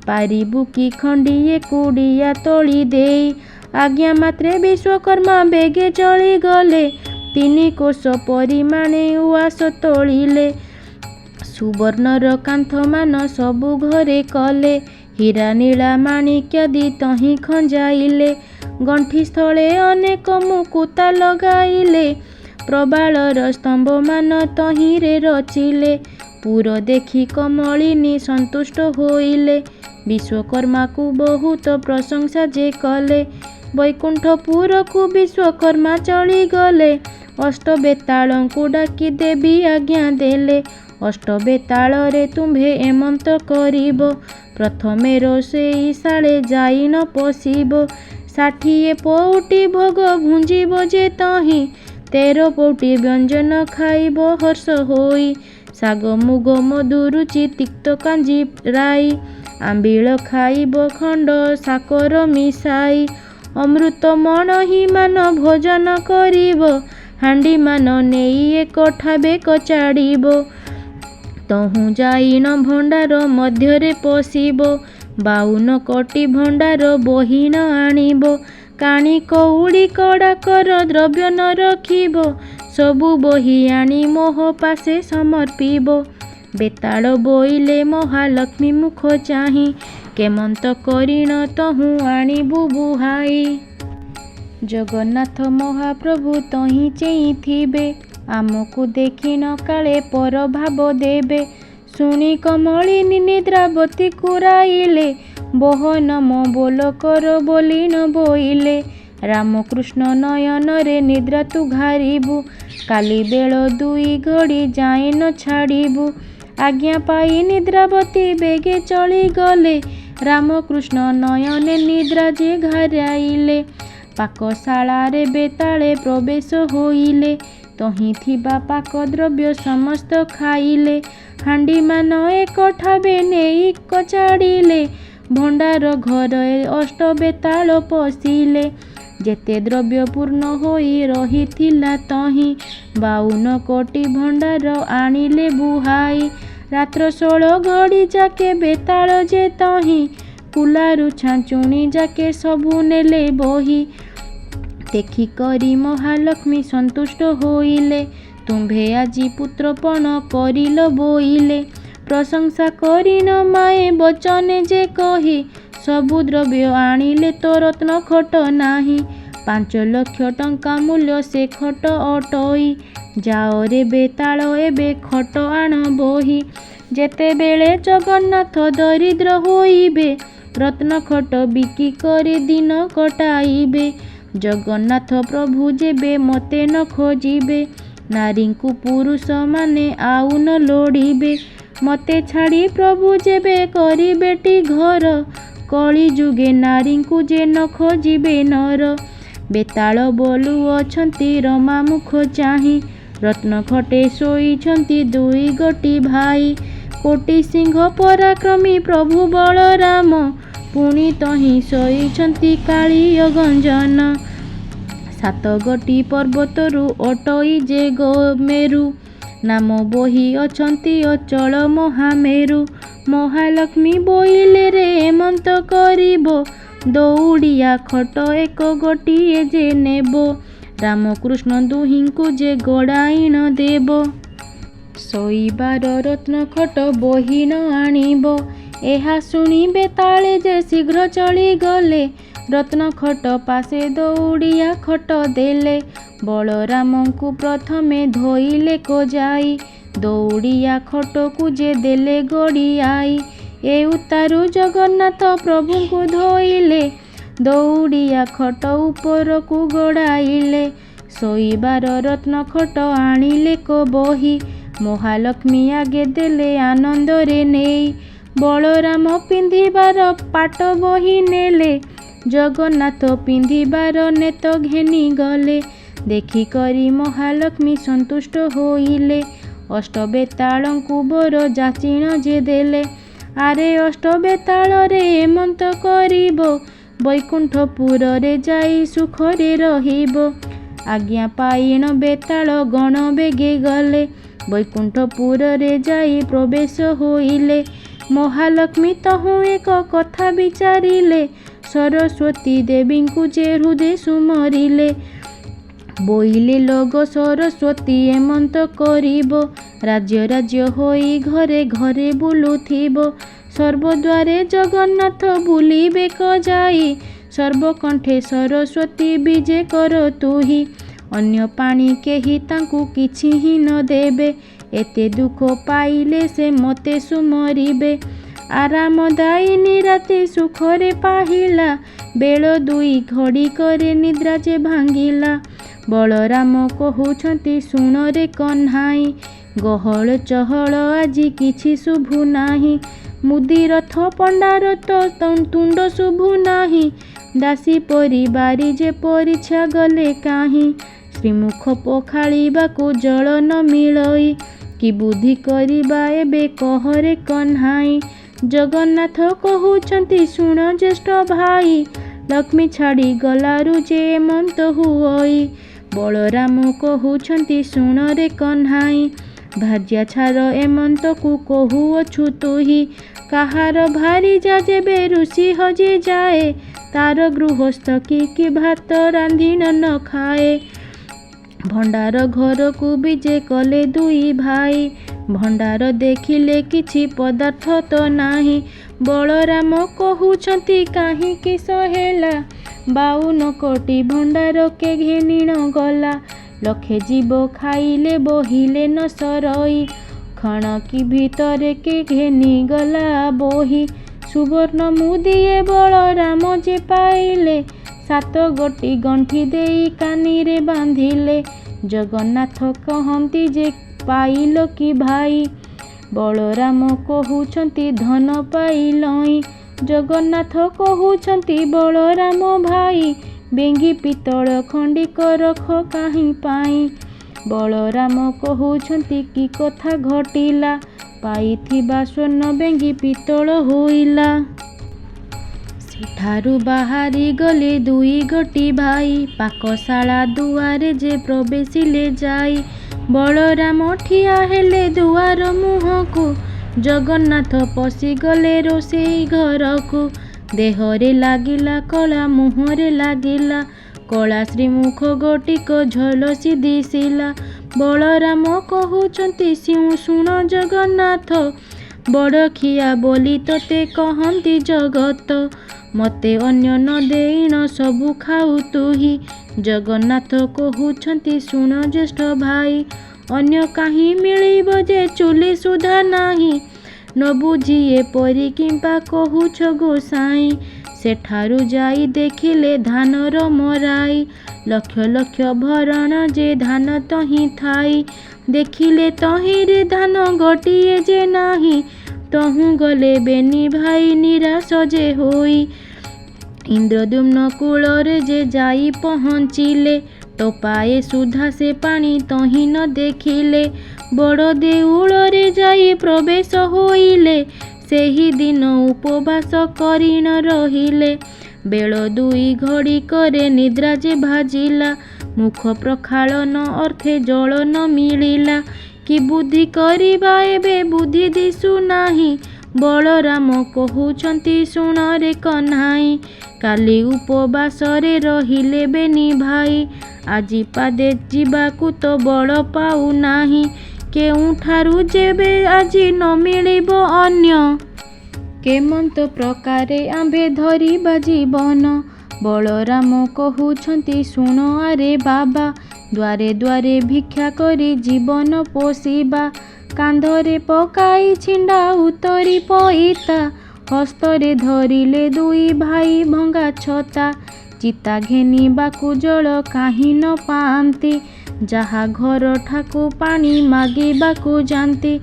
ପାରିବୁ କି ଖଣ୍ଡିଏ କୁଡ଼ିଆ ତୋଳି ଦେଇ। ଆଜ୍ଞା ମାତ୍ରେ ବିଶ୍ୱକର୍ମା ବେଗେ ଚଳିଗଲେ, 3 କୋଶ ପରିମାଣେ ଉଆସ ତୋଳିଲେ। ସୁବର୍ଣ୍ଣର କାନ୍ଥମାନ ସବୁ ଘରେ କଲେ। ହୀରା ନୀଳା ମାଣିକ୍ୟାଦି ତହିଁ ଖଞ୍ଜାଇଲେ। ଗଣ୍ଠି ସ୍ଥଳେ ଅନେକ ମୁକୁତା ଲଗାଇଲେ। ପ୍ରବାଳର ସ୍ତମ୍ଭମାନ ତହିଁରେ ରଚିଲେ। ପୁର ଦେଖି କମଳିନୀ ସନ୍ତୁଷ୍ଟ ହୋଇଲେ। ବିଶ୍ୱକର୍ମାକୁ ବହୁତ ପ୍ରଶଂସା ଯେ କଲେ। ବୈକୁଣ୍ଠପୁରକୁ ବିଶ୍ୱକର୍ମା ଚଳିଗଲେ। ଅଷ୍ଟବେତାଳଙ୍କୁ ଡାକି ଦେବୀ ଆଜ୍ଞା ଦେଲେ। ଅଷ୍ଟବେତାଳରେ ତୁମ୍ଭେ ଏମନ୍ତ କରିବ। ପ୍ରଥମେ ରୋଷେଇ ଶାଳେ ଯାଇ ନ ପଶିବ। 60 ପଉଟି ଭୋଗ ଭୁଞ୍ଜିବ ଯେ ତହିଁ। 13 ପଉଟି ବ୍ୟଞ୍ଜନ ଖାଇବ ହର୍ଷ ହୋଇ। ଶାଗ ମୁଗ ମଧୁ ରୁଚି ତିକ୍ତ କାଞ୍ଜି ରାଇ। ଆମ୍ବିଳ ଖାଇବ ଖଣ୍ଡ ସାକର ମିଶାଇ। ଅମୃତ ମଣୋହିମାନ ଭୋଜନ କରିବ। ହାଣ୍ଡିମାନ ନେଇ ଏକ ଠାବେ କଚାଡ଼ିବ। ତହୁଁ ଯାଇନ ଭଣ୍ଡାର ମଧ୍ୟରେ ପଶିବ। 52 କୋଟି ଭଣ୍ଡାର ବହିନ ଆଣିବ। କାଣି କଉଡ଼ି କଡ଼ାକର ଦ୍ରବ୍ୟ ନ ରଖିବ। ସବୁ ବହି ଆଣି ମୋହ ପାଶେ ସମର୍ପିବ। ବେତାଳ ବୋଇଲେ ମହାଲକ୍ଷ୍ମୀ ମୁଖ ଚାହିଁ। କେମନ୍ତ କରିଣ ତହୁଁ ଆଣିବୁ ବୁହାଇ। ଜଗନ୍ନାଥ ମହାପ୍ରଭୁ ତହିଁ ଚେଇଁଥିବେ। ଆମକୁ ଦେଖିନ କାଳେ ପର ଭାବ ଦେବେ। ଶୁଣି କମଳିନୀ ନିଦ୍ରାବତୀ କୁରାଇଲେ। ବୋହ ନମ ବୋଲ କର ବୋଲି ନ ବୋଇଲେ। ରାମକୃଷ୍ଣ ନୟନରେ ନିଦ୍ରା ତୁ ଘାରିବୁ। କାଲି ବେଳ 2 ଘଡ଼ି ଯାଇ ନ ଛାଡ଼ିବୁ। ଆଜ୍ଞା ପାଇ ନିଦ୍ରାବତୀ ବେଗେ ଚଳିଗଲେ। ରାମକୃଷ୍ଣ ନୟନେ ନିଦ୍ରା ଯେ ଘାରାଇଲେ। ପାକଶାଳାରେ ବେତାଳେ ପ୍ରବେଶ ହୋଇଲେ। ତହିଁ ଥିବା ପାକ ଦ୍ରବ୍ୟ ସମସ୍ତ ଖାଇଲେ। ହାଣ୍ଡିମାନ ଏକ ଠାବେ ନେଇ କଚାଡ଼ିଲେ। ଭଣ୍ଡାର ଘରେ ଅଷ୍ଟବେତାଳ ପଶିଲେ। ଯେତେ ଦ୍ରବ୍ୟ ପୂର୍ଣ୍ଣ ହୋଇ ରହିଥିଲା ତହିଁ। 52 କୋଟି ଭଣ୍ଡାର ଆଣିଲେ ବୁହାଇ। ରାତ୍ର 16 ଘଡ଼ି ଯାକେ ବେତାଳ ଯେ ତହିଁ। କୁଲାରୁ ଛାଞ୍ଚୁଣି ଯାକେ ସବୁ ନେଲେ ବହି। ଦେଖି କରି ମହାଲକ୍ଷ୍ମୀ ସନ୍ତୁଷ୍ଟ ହୋଇଲେ। ତୁମ୍ଭେ ଆଜି ପୁତ୍ରପଣ କରିଲ ବୋଇଲେ। ପ୍ରଶଂସା କରିନ ମାଏ ବଚନେ ଯେ କହି। ସବୁ ଦ୍ରବ୍ୟ ଆଣିଲେ ତ ରତ୍ନ ଖଟ ନାହିଁ। 5 ଲକ୍ଷ ଟଙ୍କା ମୂଲ୍ୟ ସେ ଖଟ ଅଟଇ। ଯାଅରେ ବେତାଳ ଏବେ ଖଟ ଆଣ ବହି। ଯେତେବେଳେ ଜଗନ୍ନାଥ ଦରିଦ୍ର ହୋଇବେ। ରତ୍ନ ଖଟ ବିକି କରି ଦିନ କଟାଇବେ। ଜଗନ୍ନାଥ ପ୍ରଭୁ ଯେବେ ମୋତେ ନ ଖୋଜିବେ। ନାରୀଙ୍କୁ ପୁରୁଷମାନେ ଆଉ ନ ଲୋଡ଼ିବେ। ମୋତେ ଛାଡ଼ି ପ୍ରଭୁ ଯେବେ କରିବେଟି ଘର। କଳି ଯୁଗେ ନାରୀଙ୍କୁ ଯେ ନ ଖୋଜିବେ ନର। ବେତାଳ ବୋଲୁ ଅଛନ୍ତି ରମା ମୁଖ ଚାହିଁ। ରତ୍ନ ଖଟେ ଶୋଇଛନ୍ତି 2 ଗୋଟି ଭାଇ। କୋଟି ସିଂହ ପରାକ୍ରମୀ ପ୍ରଭୁ ବଳରାମ। ପୁଣି ତହିଁ ଶୋଇଛନ୍ତି କାଳିୟ ଗଞ୍ଜନ। 7 ଗୋଟି ପର୍ବତରୁ ଅଟଇ ଯେ ଗୋମେରୁ। ନାମ ବୋହି ଅଛନ୍ତି ଅଚଳ ମହାମେରୁ। ମହାଲକ୍ଷ୍ମୀ ବୋଇଲେ ରେ ଏମନ୍ତ କରିବ। ଦଉଡ଼ିଆ ଖଟ ଏକ ଗୋଟିଏ ଯେ ନେବ। ରାମକୃଷ୍ଣ ଦୁହିଁଙ୍କୁ ଯେ ଗଡ଼ାଇଣ ଦେବ। ଶୋଇବାର ରତ୍ନ ଖଟ ବହି ନ ଆଣିବ। ଏହା ଶୁଣି ବେତାଳେ ଯେ ଶୀଘ୍ର ଚଳିଗଲେ। ରତ୍ନ ଖଟ ପାଶେ ଦଉଡ଼ିଆ ଖଟ ଦେଲେ। ବଳରାମଙ୍କୁ ପ୍ରଥମେ ଧୋଇଲେ କଜାଇ। ଦଉଡ଼ିଆ ଖଟକୁ ଯେ ଦେଲେ ଗଡ଼ିଆଇ। ଏ ଉତ୍ତାରୁ ଜଗନ୍ନାଥ ପ୍ରଭୁଙ୍କୁ ଧୋଇଲେ। ଦଉଡ଼ିଆ ଖଟ ଉପରକୁ ଗଡ଼ାଇଲେ। ଶୋଇବାର ରତ୍ନ ଖଟ ଆଣିଲେ କ ବହି। ମହାଲକ୍ଷ୍ମୀ ଆଗେ ଦେଲେ ଆନନ୍ଦରେ ନେଇ। ବଳରାମ ପିନ୍ଧିବାର ପାଟ ବହି ନେଲେ। ଜଗନ୍ନାଥ ପିନ୍ଧିବାର ନେତ ଘେନି ଗଲେ। ଦେଖିକରି ମହାଲକ୍ଷ୍ମୀ ସନ୍ତୁଷ୍ଟ ହୋଇଲେ। ଅଷ୍ଟବେତାଳଙ୍କୁ ବର ଯାଚିଣ ଯେ ଦେଲେ। ଆରେ ଅଷ୍ଟବେତାଳରେ ଏମନ୍ତ କରିବ। ବୈକୁଣ୍ଠପୁରରେ ଯାଇ ସୁଖରେ ରହିବ। ଆଜ୍ଞା ପାଇଣ ବେତାଳ ଗଣ ବେଗେ ଗଲେ। ବୈକୁଣ୍ଠପୁରରେ ଯାଇ ପ୍ରବେଶ ହୋଇଲେ। ମହାଲକ୍ଷ୍ମୀ ତହୁଁ ଏକ କଥା ବିଚାରିଲେ। ସରସ୍ୱତୀ ଦେବୀଙ୍କୁ ଯେ ହୃଦେ ସୁମରିଲେ। ବୋଇଲେ ଲୋଗ ସରସ୍ୱତୀ ଏମନ୍ତ କରିବ, ରାଜ୍ୟ ରାଜ୍ୟ ହୋଇ ଘରେ ଘରେ ବୁଲୁଥିବ। ସର୍ବଦ୍ୱାରେ ଜଗନ୍ନାଥ ବୁଲିବେ ଯାଇ, ସର୍ବକଣ୍ଠେ ସରସ୍ୱତୀ ବିଜେ କର ତୁହି। ଅନ୍ୟ ପାଣି କେହି ତାଙ୍କୁ କିଛି ହିଁ ନ ଦେବେ, ଏତେ ଦୁଃଖ ପାଇଲେ ସେ ମୋତେ ସୁମରିବେ। ଆରାମଦାୟିନୀ ରାତି ସୁଖରେ ପାହିଲା, ବେଳ 2 ଘଡ଼ିକରେ ନିଦ୍ରା ଯେ ଭାଙ୍ଗିଲା। ବଳରାମ କହୁଛନ୍ତି ଶୁଣରେ କହ୍ନାଇ, ଗହଳ ଚହଳ ଆଜି କିଛି ଶୁଭୁ ନାହିଁ। ମୁଦି ରଥ ପଣ୍ଡାର ତୁଣ୍ଡ ଶୁଭୁ ନାହିଁ, ଦାସୀ ପରି ବାରି ଯେ ପରିଛା ଗଲେ କାହିଁ। ଶ୍ରୀମୁଖ ପଖାଳିବାକୁ ଜଳ ନ ମିଳଇ, କି ବୁଦ୍ଧି କରିବା ଏବେ କହରେ କହ୍ନାଇ। ଜଗନ୍ନାଥ କହୁଛନ୍ତି ଶୁଣ ଜ୍ୟେଷ୍ଠ ଭାଇ, ଲକ୍ଷ୍ମୀ ଛାଡ଼ି ଗଲାରୁ ଯେ ଏମନ୍ତ ହୁଅଇ। ବଳରାମ କହୁଛନ୍ତି ଶୁଣରେ କହ୍ନାଇ, ଭାର୍ଯ୍ୟା ଛାର ଏମନ୍ତକୁ କହୁଅଛୁ ତୁହି। କାହାର ଭାରିଜା ଯେବେ ଋଷି ହଜି ଯାଏ, ତାର ଗୃହସ୍ଥ କି ଭାତ ରାନ୍ଧିଣ ନ ଖାଏ। ଭଣ୍ଡାର ଘରକୁ ବିଜେ କଲେ 2 ଭାଇ, ଭଣ୍ଡାର ଦେଖିଲେ କିଛି ପଦାର୍ଥ ତ ନାହିଁ। ବଳରାମ କହୁଛନ୍ତି କାହିଁକି ସହେଲା, 52 କୋଟି ଭଣ୍ଡାର କେ ଘେନିଣ ଗଲା। ଲକ୍ଷେ ଜୀବ ଖାଇଲେ ବହିଲେ ନ ସରଇ, ଖଣକି ଭିତରେ କେ ଘେନିଗଲା ବୋହି। ସୁବର୍ଣ୍ଣ ମୁଦିଏ ବଳରାମ ଯେ ପାଇଲେ, 7 ଗୋଟି ଗଣ୍ଠି ଦେଇ କାନିରେ ବାନ୍ଧିଲେ। ଜଗନ୍ନାଥ କହନ୍ତି ଯେ ପାଇଲ କି ଭାଇ, ବଳରାମ କହୁଛନ୍ତି ଧନ ପାଇଲଇଁ। ଜଗନ୍ନାଥ କହୁଛନ୍ତି ବଳରାମ ଭାଇ, ବେଙ୍ଗି ପିତ୍ତଳ ଖଣ୍ଡିକ ରଖ କାହିଁ ପାଇଁ। ବଳରାମ କହୁଛନ୍ତି କି କଥା ଘଟିଲା, ପାଇଥିବା ସ୍ୱର୍ଣ୍ଣ ବେଙ୍ଗି ପିତ୍ତଳ ହୋଇଲା। ସେଠାରୁ ବାହାରି ଗଲେ 2 ଗୋଟି ଭାଇ, ପାକଶାଳା ଦୁଆରେ ଯେ ପ୍ରବେଶିଲେ ଯାଇ। ବଳରାମ ଠିଆ ହେଲେ ଦୁଆର ମୁହଁକୁ, ଜଗନ୍ନାଥ ପଶିଗଲେ ରୋଷେଇ ଘରକୁ। ଦେହରେ ଲାଗିଲା କଳା, ମୁହଁରେ ଲାଗିଲା କଳା, ଶ୍ରୀମୁଖ ଗୋଟିକ ଝଲସି ଦିଶିଲା। ବଳରାମ କହୁଛନ୍ତି ଶୁଣ ଜଗନ୍ନାଥ, ବଡ଼ଖିଆ ବୋଲି ତତେ କହନ୍ତି ଜଗତ। ମୋତେ ଅନ୍ୟ ନ ଦେଇଣ ସବୁ ଖାଉ ତୁହି। ଜଗନ୍ନାଥ କହୁଛନ୍ତି ଶୁଣ ଜ୍ୟେଷ୍ଠ ଭାଇ, ଅନ୍ୟ କାହିଁ ମିଳିବ ଯେ ଚୁଲି ସୁଧା ନାହିଁ। ନ ବୁଝି ଏପରି କିମ୍ପା କହୁଛ ଗୋସାଇଁ। ସେଠାରୁ ଯାଇ ଦେଖିଲେ ଧାନର ମରାଇ, ଲକ୍ଷ ଲକ୍ଷ ଭରଣ ଯେ ଧାନ ତହିଁ ଥାଇ। ଦେଖିଲେ ତହିଁରେ ଧାନ ଗୋଟିଏ ଯେ ନାହିଁ, ତହୁଁ ଗଲେ ବେନି ଭାଇ ନିରାଶ ଯେ ହୋଇ। ଇନ୍ଦ୍ରଦ୍ୟୁମ୍ନ କୂଳରେ ଯେ ଯାଇ ପହଞ୍ଚିଲେ, ଟୋପାଏ ସୁଧା ସେ ପାଣି ତହିଁ ନ ଦେଖିଲେ। ବଡ଼ ଦେଉଳରେ ଯାଇ ପ୍ରବେଶ ହୋଇଲେ, ସେହି ଦିନ ଉପବାସ କରି ନ ରହିଲେ। ବେଳ 2 ଘଡ଼ିକରେ ନିଦ୍ରା ଯେ ଭାଜିଲା, ମୁଖ ପ୍ରକ୍ଷାଳନ ଅର୍ଥେ ଜଳ ନ ମିଳିଲା। କି ବୁଦ୍ଧି କରିବା ଏବେ ବୁଦ୍ଧି ଦିଶୁ ନାହିଁ। ବଳରାମ କହୁଛନ୍ତି ଶୁଣରେ କହ୍ନାଇ, କାଲି ଉପବାସରେ ରହିଲେ ବେନି ଭାଇ। ଆଜି ପାଦେ ଯିବାକୁ ତ ବଳ ପାଉନାହିଁ, କେଉଁଠାରୁ ଯେବେ ଆଜି ନ ମିଳିବ ଅନ୍ୟ। କେମନ୍ତ ପ୍ରକାରେ ଆମ୍ଭେ ଧରିବା ଜୀବନ। ବଳରାମ କହୁଛନ୍ତି ଶୁଣ ଆରେ ବାବା, ଦ୍ୱାରେ ଦ୍ୱାରେ ଭିକ୍ଷା କରି ଜୀବନ ପୋଷିବା। କାନ୍ଧରେ ପକାଇ ଛିଣ୍ଡା ଉତରି ପଇତା, ହସ୍ତରେ ଧରିଲେ 2 ଭାଇ ଭଙ୍ଗା ଛତା। ଚିତା ଘେନିବାକୁ ଜଳ କାହିଁ ନ ପାଆନ୍ତି, ଯାହା ଘରଠାକୁ ପାଣି ମାଗିବାକୁ ଯାନ୍ତି।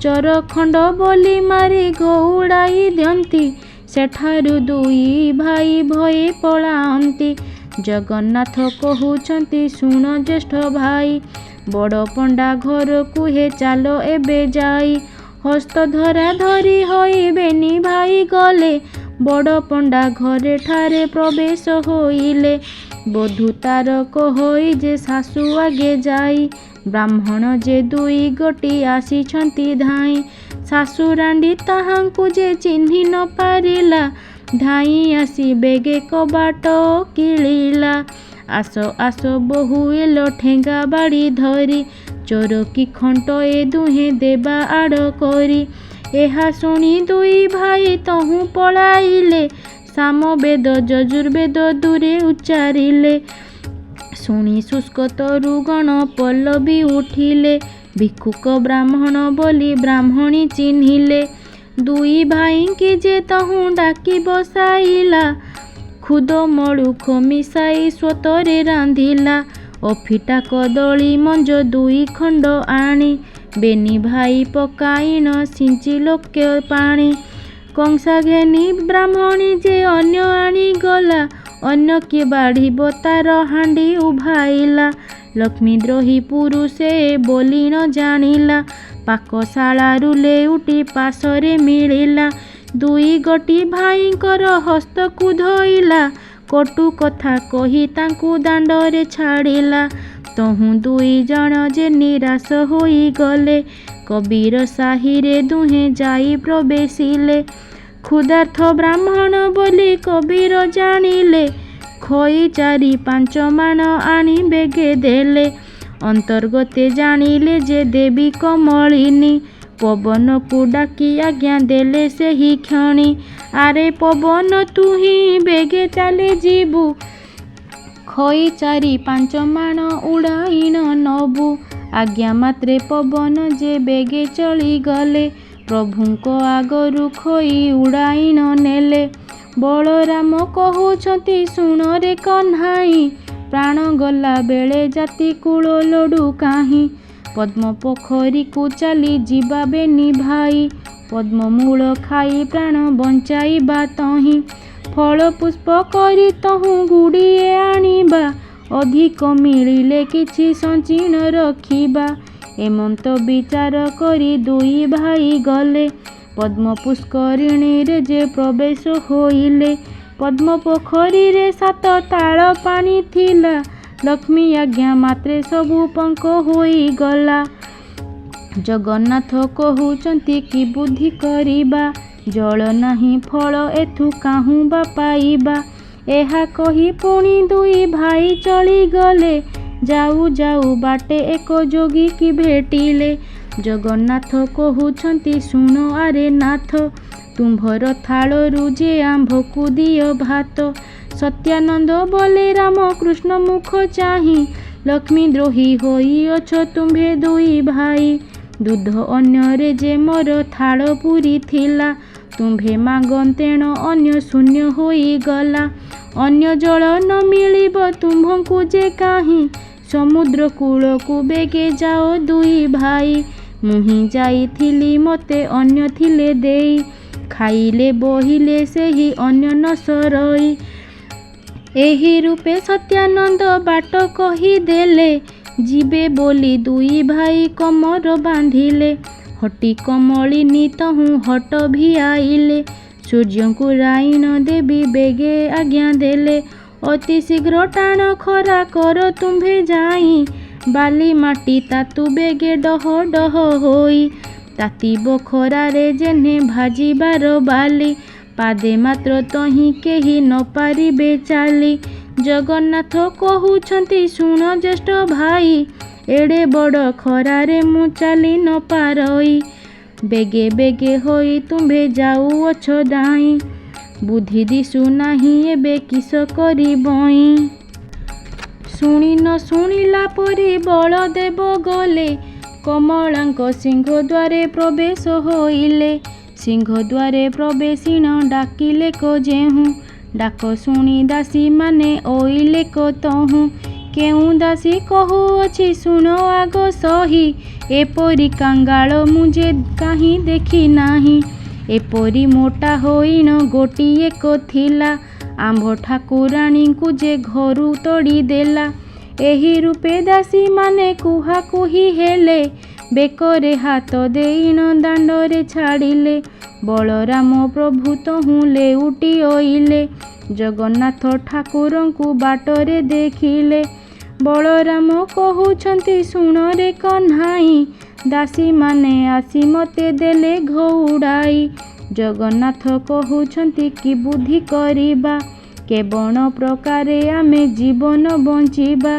ଚରଖଣ୍ଡ ବୋଲି ମାରି ଘଉଡ଼ାଇ ଦିଅନ୍ତି, ସେଠାରୁ 2 ଭାଇ ଭୟେ ପଳାନ୍ତି। ଜଗନ୍ନାଥ କହୁଛନ୍ତି ଶୁଣ ଜ୍ୟେଷ୍ଠ ଭାଇ, ବଡ଼ ପଣ୍ଡା ଘରକୁ ହେ ଚାଲ ଏବେ ଯାଇ। ହସ୍ତ ଧରା ଧରି ହୋଇ ବେନି ଭାଇ ଗଲେ, ବଡ଼ ପଣ୍ଡା ଘରେ ଠାରେ ପ୍ରବେଶ ହୋଇଲେ। ବଧୂ ତାର କହଇ ଯେ ଶାଶୁ ଆଗେ ଯାଇ, ବ୍ରାହ୍ମଣ ଯେ 2 ଗୋଟି ଆସିଛନ୍ତି ଧାଇଁ। ଶାଶୁ ରାଣ୍ଡି ତାହାଙ୍କୁ ଯେ ଚିହ୍ନି ନ ପାରିଲା, ଧାଇଁ ଆସି ବେଗେ କବାଟ କିଳିଲା। ଆସ ଆସ ବୋହୂ ଏଲ ଠେଙ୍ଗା ବାଡ଼ି ଧରି, ଚୋର କି ଖଣ୍ଟ ଏ ଦୁହେଁ ଦେବା ଆଡ଼ କରି। ଏହା ଶୁଣି ଦୁଇ ଭାଇ ତହୁଁ ପଳାଇଲେ, ସାମବେଦ ଯଜୁର୍ବେଦ ଦୂରେ ଉଚ୍ଚାରିଲେ। ଶୁଣି ଶୁଷ୍କ ତରୁଗଣ ପଲ୍ଲବୀ ଉଠିଲେ, ଭିକ୍ଷୁକ ବ୍ରାହ୍ମଣ ବୋଲି ବ୍ରାହ୍ମଣୀ ଚିହ୍ନିଲେ। ଦୁଇ ଭାଇଙ୍କି ଯେ ତହୁଁ ଡାକି ବସାଇଲା, ଖୁଦ ମଳୁଖ ମିଶାଇ ସ୍ୱତରେ ରାନ୍ଧିଲା। ଅଫିଟା କଦଳୀ ମଞ୍ଜ ଦୁଇ ଖଣ୍ଡ ଆଣି, ବେନି ଭାଇ ପକାଇଣ ସିଞ୍ଚି ଲୋକେ ପାଣି। କଂସା ଘେନି ବ୍ରାହ୍ମଣୀ ଯେ ଅନ୍ୟ ଆଣିଗଲା, ଅନ୍ୟ କିଏ ବାଢ଼ିବ ତାର ହାଣ୍ଡି ଉଭାଇଲା। ଲକ୍ଷ୍ମୀ ଦ୍ରୋହୀ ପୁରୁଷେ ବୋଲି ନ ଜାଣିଲା, ପାକଶାଳାରୁ ଲେଉଟି ପାଶରେ ମିଳିଲା। ଦୁଇ ଗୋଟି ଭାଇଙ୍କର ହସ୍ତକୁ ଧଇଲା, କଟୁ କଥା କହି ତାଙ୍କୁ ଦାଣ୍ଡରେ ଛାଡ଼ିଲା। ତହୁଁ ଦୁଇ ଜଣ ଯେ ନିରାଶ ହୋଇଗଲେ, କବିର ସାହିରେ ଦୁହେଁ ଯାଇ ପ୍ରବେଶିଲେ। କ୍ଷୁଧାର୍ଥ ବ୍ରାହ୍ମଣ ବୋଲି କବିର ଜାଣିଲେ, ଖଇ 4-5 ମାଣ ଆଣି ବେଗେ ଦେଲେ। ଅନ୍ତର୍ଗତେ ଜାଣିଲେ ଯେ ଦେବୀ କମଳିନୀ, ପବନକୁ ଡାକି ଆଜ୍ଞା ଦେଲେ ସେହି କ୍ଷଣି। ଆରେ ପବନ ତୁହି ବେଗେ ଚାଲି ଯିବୁ, ଖଇ 4-5 ମାଣ ଉଡ଼ାଇଣ ନବୁ। ଆଜ୍ଞା ମାତ୍ରେ ପବନ ଯେ ବେଗେ ଚଳିଗଲେ, ପ୍ରଭୁଙ୍କ ଆଗରୁ ଖଇ ଉଡ଼ାଇଣ ନେଲେ। ବଳରାମ କହୁଛନ୍ତି ଶୁଣରେ କହ୍ନାଇ, ପ୍ରାଣ ଗଲା ବେଳେ ଜାତି କୂଳ ଲୋଡ଼ୁ କାହିଁ। ପଦ୍ମ ପୋଖରୀକୁ ଚାଲି ଯିବା ବେନି ଭାଇ, ପଦ୍ମମୂଳ ଖାଇ ପ୍ରାଣ ବଞ୍ଚାଇବା ତହିଁ। ଫଳ ପୁଷ୍ପ କରି ତହୁଁ ଗୁଡ଼ିଏ ଆଣିବା, ଅଧିକ ମିଳିଲେ କିଛି ସଞ୍ଚିଣ ରଖିବା। ଏମନ୍ତ ବିଚାର କରି ଦୁଇ ଭାଇ ଗଲେ, ପଦ୍ମ ପୁଷ୍କରିଣୀରେ ଯେ ପ୍ରବେଶ ହୋଇଲେ। ପଦ୍ମ ପୋଖରୀରେ 7 ତାଳ ପାଣି ଥିଲା, ଲକ୍ଷ୍ମୀ ଆଜ୍ଞା ମାତ୍ରେ ସବୁ ପଙ୍କ ହୋଇଗଲା। ଜଗନ୍ନାଥ କହୁଛନ୍ତି କି ବୁଦ୍ଧି କରିବା, ଜଳ ନାହିଁ ଫଳ ଏଥୁ କାହୁଁ ବା ପାଇବା। ଏହା କହି ପୁଣି ଦୁଇ ଭାଇ ଚଳିଗଲେ, ଯାଉ ଯାଉ ବାଟେ ଏକ ଯୋଗୀ କି ଭେଟିଲେ। ଜଗନ୍ନାଥ କହୁଛନ୍ତି ଶୁଣ ଆରେ ନାଥ, ତୁମ୍ଭର ଥାଳରୁ ଯେ ଆମ୍ଭକୁ ଦିଅ ଭାତ। ସତ୍ୟାନନ୍ଦ ବୋଲେ ରାମକୃଷ୍ଣ ମୁଖ ଚାହିଁ, ଲକ୍ଷ୍ମୀ ଦ୍ରୋହୀ ହୋଇଅଛ ତୁମ୍ଭେ ଦୁଇ ଭାଇ। ଦୁଧ ଅନ୍ୟରେ ଯେ ମୋର ଥାଳ ପୁରୀ ଥିଲା, ତୁମ୍ଭେ ମାଗନ୍ତେଣ ଅନ୍ୟ ଶୂନ୍ୟ ହୋଇଗଲା। ଅନ୍ୟ ଜଳ ନ ମିଳିବ ତୁମ୍ଭଙ୍କୁ ଯେ କାହିଁ, ସମୁଦ୍ର କୂଳକୁ ବେଗେ ଯାଅ ଦୁଇ ଭାଇ। ମୁହିଁ ଯାଇଥିଲି ମୋତେ ଅନ୍ୟ ଥିଲେ ଦେଇ, ଖାଇଲେ ବହିଲେ ସେହି ଅନ୍ୟ ନ ସରଇ। ଏହି ରୂପେ ସତ୍ୟାନନ୍ଦ ବାଟ କହିଦେଲେ, ଯିବେ ବୋଲି ଦୁଇ ଭାଇ କମର ବାନ୍ଧିଲେ। ହଟି କମଳିନୀ ତହୁଁ ହଟ ଭିଆଇଲେ, ସୂର୍ଯ୍ୟଙ୍କୁ ରାଇଣ ଦେବୀ ବେଗେ ଆଜ୍ଞା ଦେଲେ। ଅତି ଶୀଘ୍ର ଟାଣ ଖରା କର ତୁମ୍ଭେ ଯାଇ, ବାଲି ମାଟି ତାତୁ ବେଗେ ଡହ ଡହ ହୋଇ। ତାତିବ ଖରାରେ ଯେହ୍ନେ ଭାଜିବାର ବାଲି, ପାଦେ ମାତ୍ର ତହିଁ କେହି ନ ପାରିବେ ଚାଲି। ଜଗନ୍ନାଥ କହୁଛନ୍ତି ଶୁଣ ଜ୍ୟେଷ୍ଠ ଭାଇ, ଏଡ଼େ ବଡ଼ ଖରାରେ ମୁଁ ଚାଲି ନ ପାରଇ। ବେଗେ ବେଗେ ହୋଇ ତୁମ୍ଭେ ଯାଉଅଛ ଦାଇଁ, ବୁଦ୍ଧି ଦିଶୁ ନାହିଁ ଏବେ କିସ କରିବଇଁ। ଶୁଣି ନ ଶୁଣିଲା ପରି ବଳଦେବ ଗଲେ, କମଳାଙ୍କ ସିଂହଦ୍ୱାରେ ପ୍ରବେଶ ହୋଇଲେ। ସିଂହଦ୍ୱାରେ ପ୍ରବେଶିଣ ଡାକିଲେ କ ଯେହୁଁ, ଡାକ ଶୁଣି ଦାସୀମାନେ ଓଇଲେ କ ତହୁଁ। କେଉଁ ଦାସୀ କହୁଅଛି ଶୁଣ ଆଗ ସହି, ଏପରି କାଙ୍ଗାଳ ମୁଁ ଯେ କାହିଁ ଦେଖି ନାହିଁ। ଏପରି ମୋଟା ହୋଇଣ ଗୋଟିଏ କ ଥିଲା, ଆମ୍ଭ ଠାକୁରାଣୀଙ୍କୁ ଯେ ଘରୁ ତଡ଼ି ଦେଲା। ଏହି ରୂପେ ଦାସୀମାନେ କୁହାକୁହି ହେଲେ, ବେକରେ ହାତ ଦେଇଣ ଦାଣ୍ଡରେ ଛାଡ଼ିଲେ। ବଳରାମ ପ୍ରଭୁ ତହୁଁ ଲେଉଟି ଅଇଲେ, ଜଗନ୍ନାଥ ଠାକୁରଙ୍କୁ ବାଟରେ ଦେଖିଲେ। ବଳରାମ କହୁଛନ୍ତି ଶୁଣରେ କହ୍ନାଇ, ଦାସୀମାନେ ଆସି ମୋତେ ଦେଲେ ଘଉଡ଼ାଇ। ଜଗନ୍ନାଥ କହୁଛନ୍ତି କି ବୁଦ୍ଧି କରିବା, କେବଳ ପ୍ରକାରେ ଆମେ ଜୀବନ ବଞ୍ଚିବା।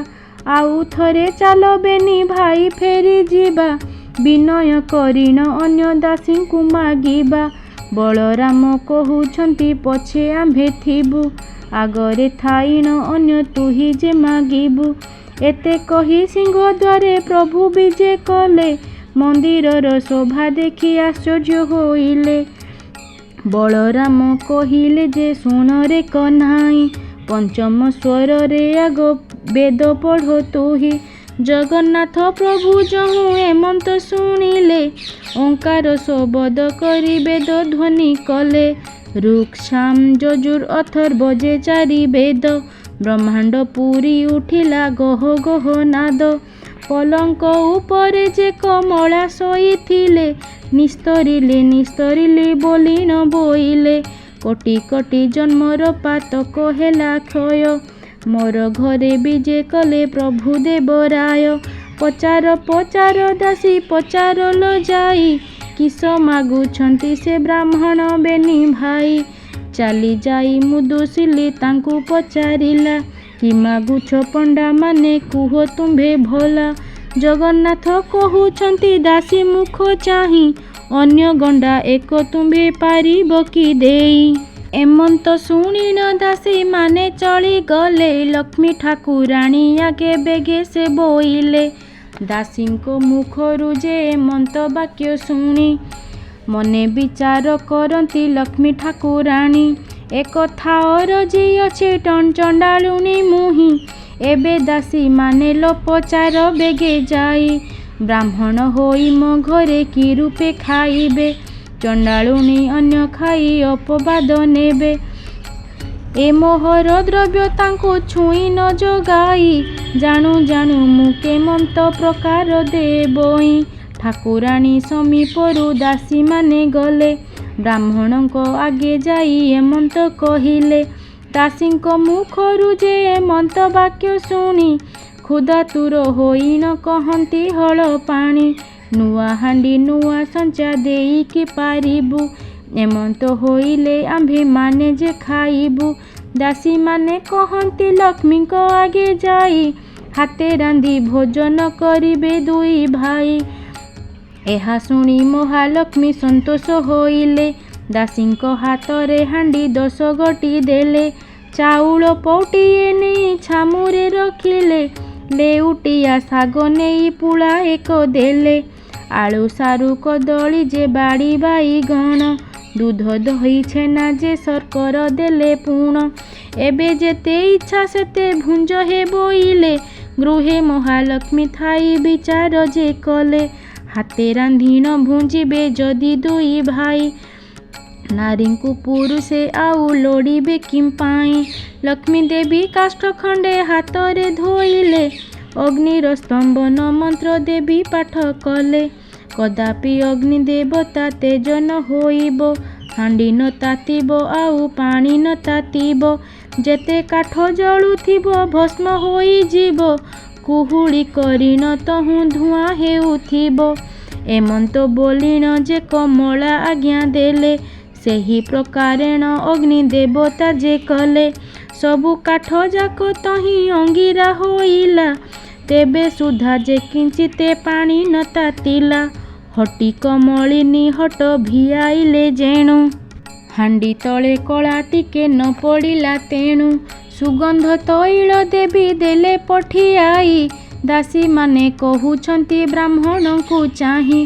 ଆଉ ଥରେ ଚାଲ ବେନି ଭାଇ ଫେରି ଯିବା। ବିନୟ କରିଣ ଅନ୍ୟ ଦାସୀଙ୍କୁ ମାଗିବା। ବଳରାମ କହୁଛନ୍ତି ପଛେ ଆମ୍ଭେ ଥିବୁ, ଆଗରେ ଥାଇଣ ଅନ୍ୟ ତୁହି ଯେ ମାଗିବୁ। ଏତେ କହି ସିଂହଦ୍ୱାରେ ପ୍ରଭୁ ବିଜେ କଲେ। ମନ୍ଦିରର ଶୋଭା ଦେଖି ଆଶ୍ଚର୍ଯ୍ୟ ହୋଇଲେ। ବଳରାମ କହିଲେ ଯେ ଶୁଣରେ କହ୍ନାଇ, ପଞ୍ଚମ ସ୍ୱରରେ ଆଗ ବେଦ ପଢ଼ ତୁହି। ଜଗନ୍ନାଥ ପ୍ରଭୁ ଯହୁଁ ଏମନ୍ତ ଶୁଣିଲେ, ଓଙ୍କାର ଶବଦ କରି ବେଦ ଧ୍ୱନି କଲେ। ଋକ୍ ସାମ ଯଜୁର୍ ଅଥର୍ବ ଯେ ଚାରି ବେଦ, ବ୍ରହ୍ମାଣ୍ଡ ପୁରି ଉଠିଲା ଗହ ଗହ ନାଦ। ପଲଙ୍କ ଉପରେ ଯେ କମଳା ଶୋଇଥିଲେ, ନିସ୍ତରିଲେ ନିସ୍ତରିଲେ ବୋଲିଣ ବୋଇଲେ। କୋଟି କୋଟି ଜନ୍ମର ପାତକ ହେଲା କ୍ଷୟ, ମୋର ଘରେ ବିଜେ କଲେ ପ୍ରଭୁ ଦେବରାୟ। ପଚାର ପଚାର ଦାସୀ ପଚାରଲ ଯାଇ, କିସ ମାଗୁଛନ୍ତି ସେ ବ୍ରାହ୍ମଣ ବେନି ଭାଇ। ଚାଲି ଯାଇ ମୁଦୁସିଲି ତାଙ୍କୁ ପଚାରିଲା, କି ମାଗୁଛ ପଣ୍ଡା ମାନେ କୁହ ତୁମ୍ଭେ ଭଲା। ଜଗନ୍ନାଥ କହୁଛନ୍ତି ଦାସୀ ମୁଖ ଚାହିଁ, ଅନ୍ୟ ଗଣ୍ଡା ଏକ ତୁମ୍ଭେ ପାରିବ କି ଦେଇ। ଏମନ୍ତ ଶୁଣିଣ ଦାସୀ ମାନେ ଚଳିଗଲେ, ଲକ୍ଷ୍ମୀ ଠାକୁରାଣୀ ଆଗେ ବେଗେ ସେ ବୋଇଲେ। ଦାସୀଙ୍କ ମୁଖରୁ ଯେ ଏମନ୍ତ ବାକ୍ୟ ଶୁଣି, ମନେ ବିଚାର କରନ୍ତି ଲକ୍ଷ୍ମୀ ଠାକୁରାଣୀ। ଏକଥା ଅରଜି ଅଛି ଚଣ୍ଡାଳୁଣୀ ମୁହିଁ, ଏବେ ଦାସୀ ମାନେ ଲ ପଚାର ବେଗେ ଯାଇ। ବ୍ରାହ୍ମଣ ହୋଇ ମୋ ଘରେ କି ରୂପେ ଖାଇବେ, ଚଣ୍ଡାଳୁଣୀ ଅନ୍ୟ ଖାଇ ଅପବାଦ ନେବେ। ଏ ମୋହର ଦ୍ରବ୍ୟ ତାଙ୍କୁ ଛୁଇଁ ନ ଯୋଗାଇ, ଜାଣୁ ଜାଣୁ ମୁଁ କେମନ୍ତ ପ୍ରକାର ଦେବଇଁ। ଠାକୁରାଣୀ ସମୀପରୁ ଦାସୀମାନେ ଗଲେ, ବ୍ରାହ୍ମଣଙ୍କ ଆଗେ ଯାଇ ଏମନ୍ତ କହିଲେ। ଦାସୀଙ୍କ ମୁଖରୁ ଯେ ଏମନ୍ତ ବାକ୍ୟ ଶୁଣି, କ୍ଷୁଧାତୁର ହୋଇଣ କହନ୍ତି ହଳ ପାଣି। ନୂଆ ହାଣ୍ଡି ନୂଆ ସଞ୍ଚା ଦେଇକି ପାରିବୁ, ଏମନ୍ତ ହୋଇଲେ ଆମ୍ଭେ ମାନେ ଯେ ଖାଇବୁ। ଦାସୀମାନେ କହନ୍ତି ଲକ୍ଷ୍ମୀଙ୍କ ଆଗେ ଯାଇ, ହାତେ ରାନ୍ଧି ଭୋଜନ କରିବେ ଦୁଇ ଭାଇ। ଏହା ଶୁଣି ମହାଲକ୍ଷ୍ମୀ ସନ୍ତୋଷ ହୋଇଲେ, ଦାସୀଙ୍କ ହାତରେ ହାଣ୍ଡି 10 ଗୋଟି ଦେଲେ। ଚାଉଳ ପଉଟିଏ ନେଇ ଛାମୁରେ ରଖିଲେ, ଲେଉଟିଆ ଶାଗ ନେଇ ପୁଳା ଏକ ଦେଲେ। ଆଳୁ ସାରୁ କଦଳୀ ଯେ ବାଡ଼ି ବାଇଗଣ, ଦୁଧ ଦହି ଛେନା ଯେ ଶର୍କର ଦେଲେ ପୁଣ। ଏବେ ଯେତେ ଇଚ୍ଛା ସେତେ ଭୁଞ୍ଜ ହେ ବୋଇଲେ, ଗୃହେ ମହାଲକ୍ଷ୍ମୀ ଥାଇ ବିଚାର ଯେ କଲେ। ହାତେ ରାନ୍ଧିଣ ଭୁଞ୍ଜିବେ ଯଦି ଦୁଇ ଭାଇ, ନାରୀଙ୍କୁ ପୁରୁଷେ ଆଉ ଲୋଡ଼ିବେ କିମ୍ପାଇଁ। ଲକ୍ଷ୍ମୀ ଦେବୀ କାଷ୍ଠ ଖଣ୍ଡେ ହାତରେ ଧୋଇଲେ, ଅଗ୍ନିର ସ୍ତମ୍ଭନ ମନ୍ତ୍ର ଦେବୀ ପାଠ କଲେ। କଦାପି ଅଗ୍ନି ଦେବତା ତେଜ ନ ହୋଇବ, ହାଣ୍ଡି ନ ତାତିବ ଆଉ ପାଣି ନ ତାତିବ। ଯେତେ କାଠ ଜଳୁଥିବ ଭସ୍ମ ହୋଇଯିବ, କୁହୁଡ଼ି କରିଣ ତହୁଁ ଧୂଆଁ ହେଉଥିବ। ଏମନ୍ତ ବୋଲିଣ ଯେ କମଳା ଆଜ୍ଞା ଦେଲେ, ସେହି ପ୍ରକାରେଣ ଅଗ୍ନି ଦେବତା ଯେ କଲେ। ସବୁ କାଠ ଯାକ ତହିଁ ଅଙ୍ଗିରା ହୋଇଲା, ତେବେ ସୁଦ୍ଧା ଯେ କିଞ୍ଚିତେ ପାଣି ନ ତାତିଲା। ହଟି କମଳିନୀ ହଟ ଭିଆଇଲେ ଯେଣୁ, ହାଣ୍ଡି ତଳେ କଳା ଟିକେ ନ ପଡ଼ିଲା ତେଣୁ। ସୁଗନ୍ଧ ତୈଳ ଦେବୀ ଦେଲେ ପଠିଆଇ, ଦାସୀମାନେ କହୁଛନ୍ତି ବ୍ରାହ୍ମଣଙ୍କୁ ଚାହିଁ।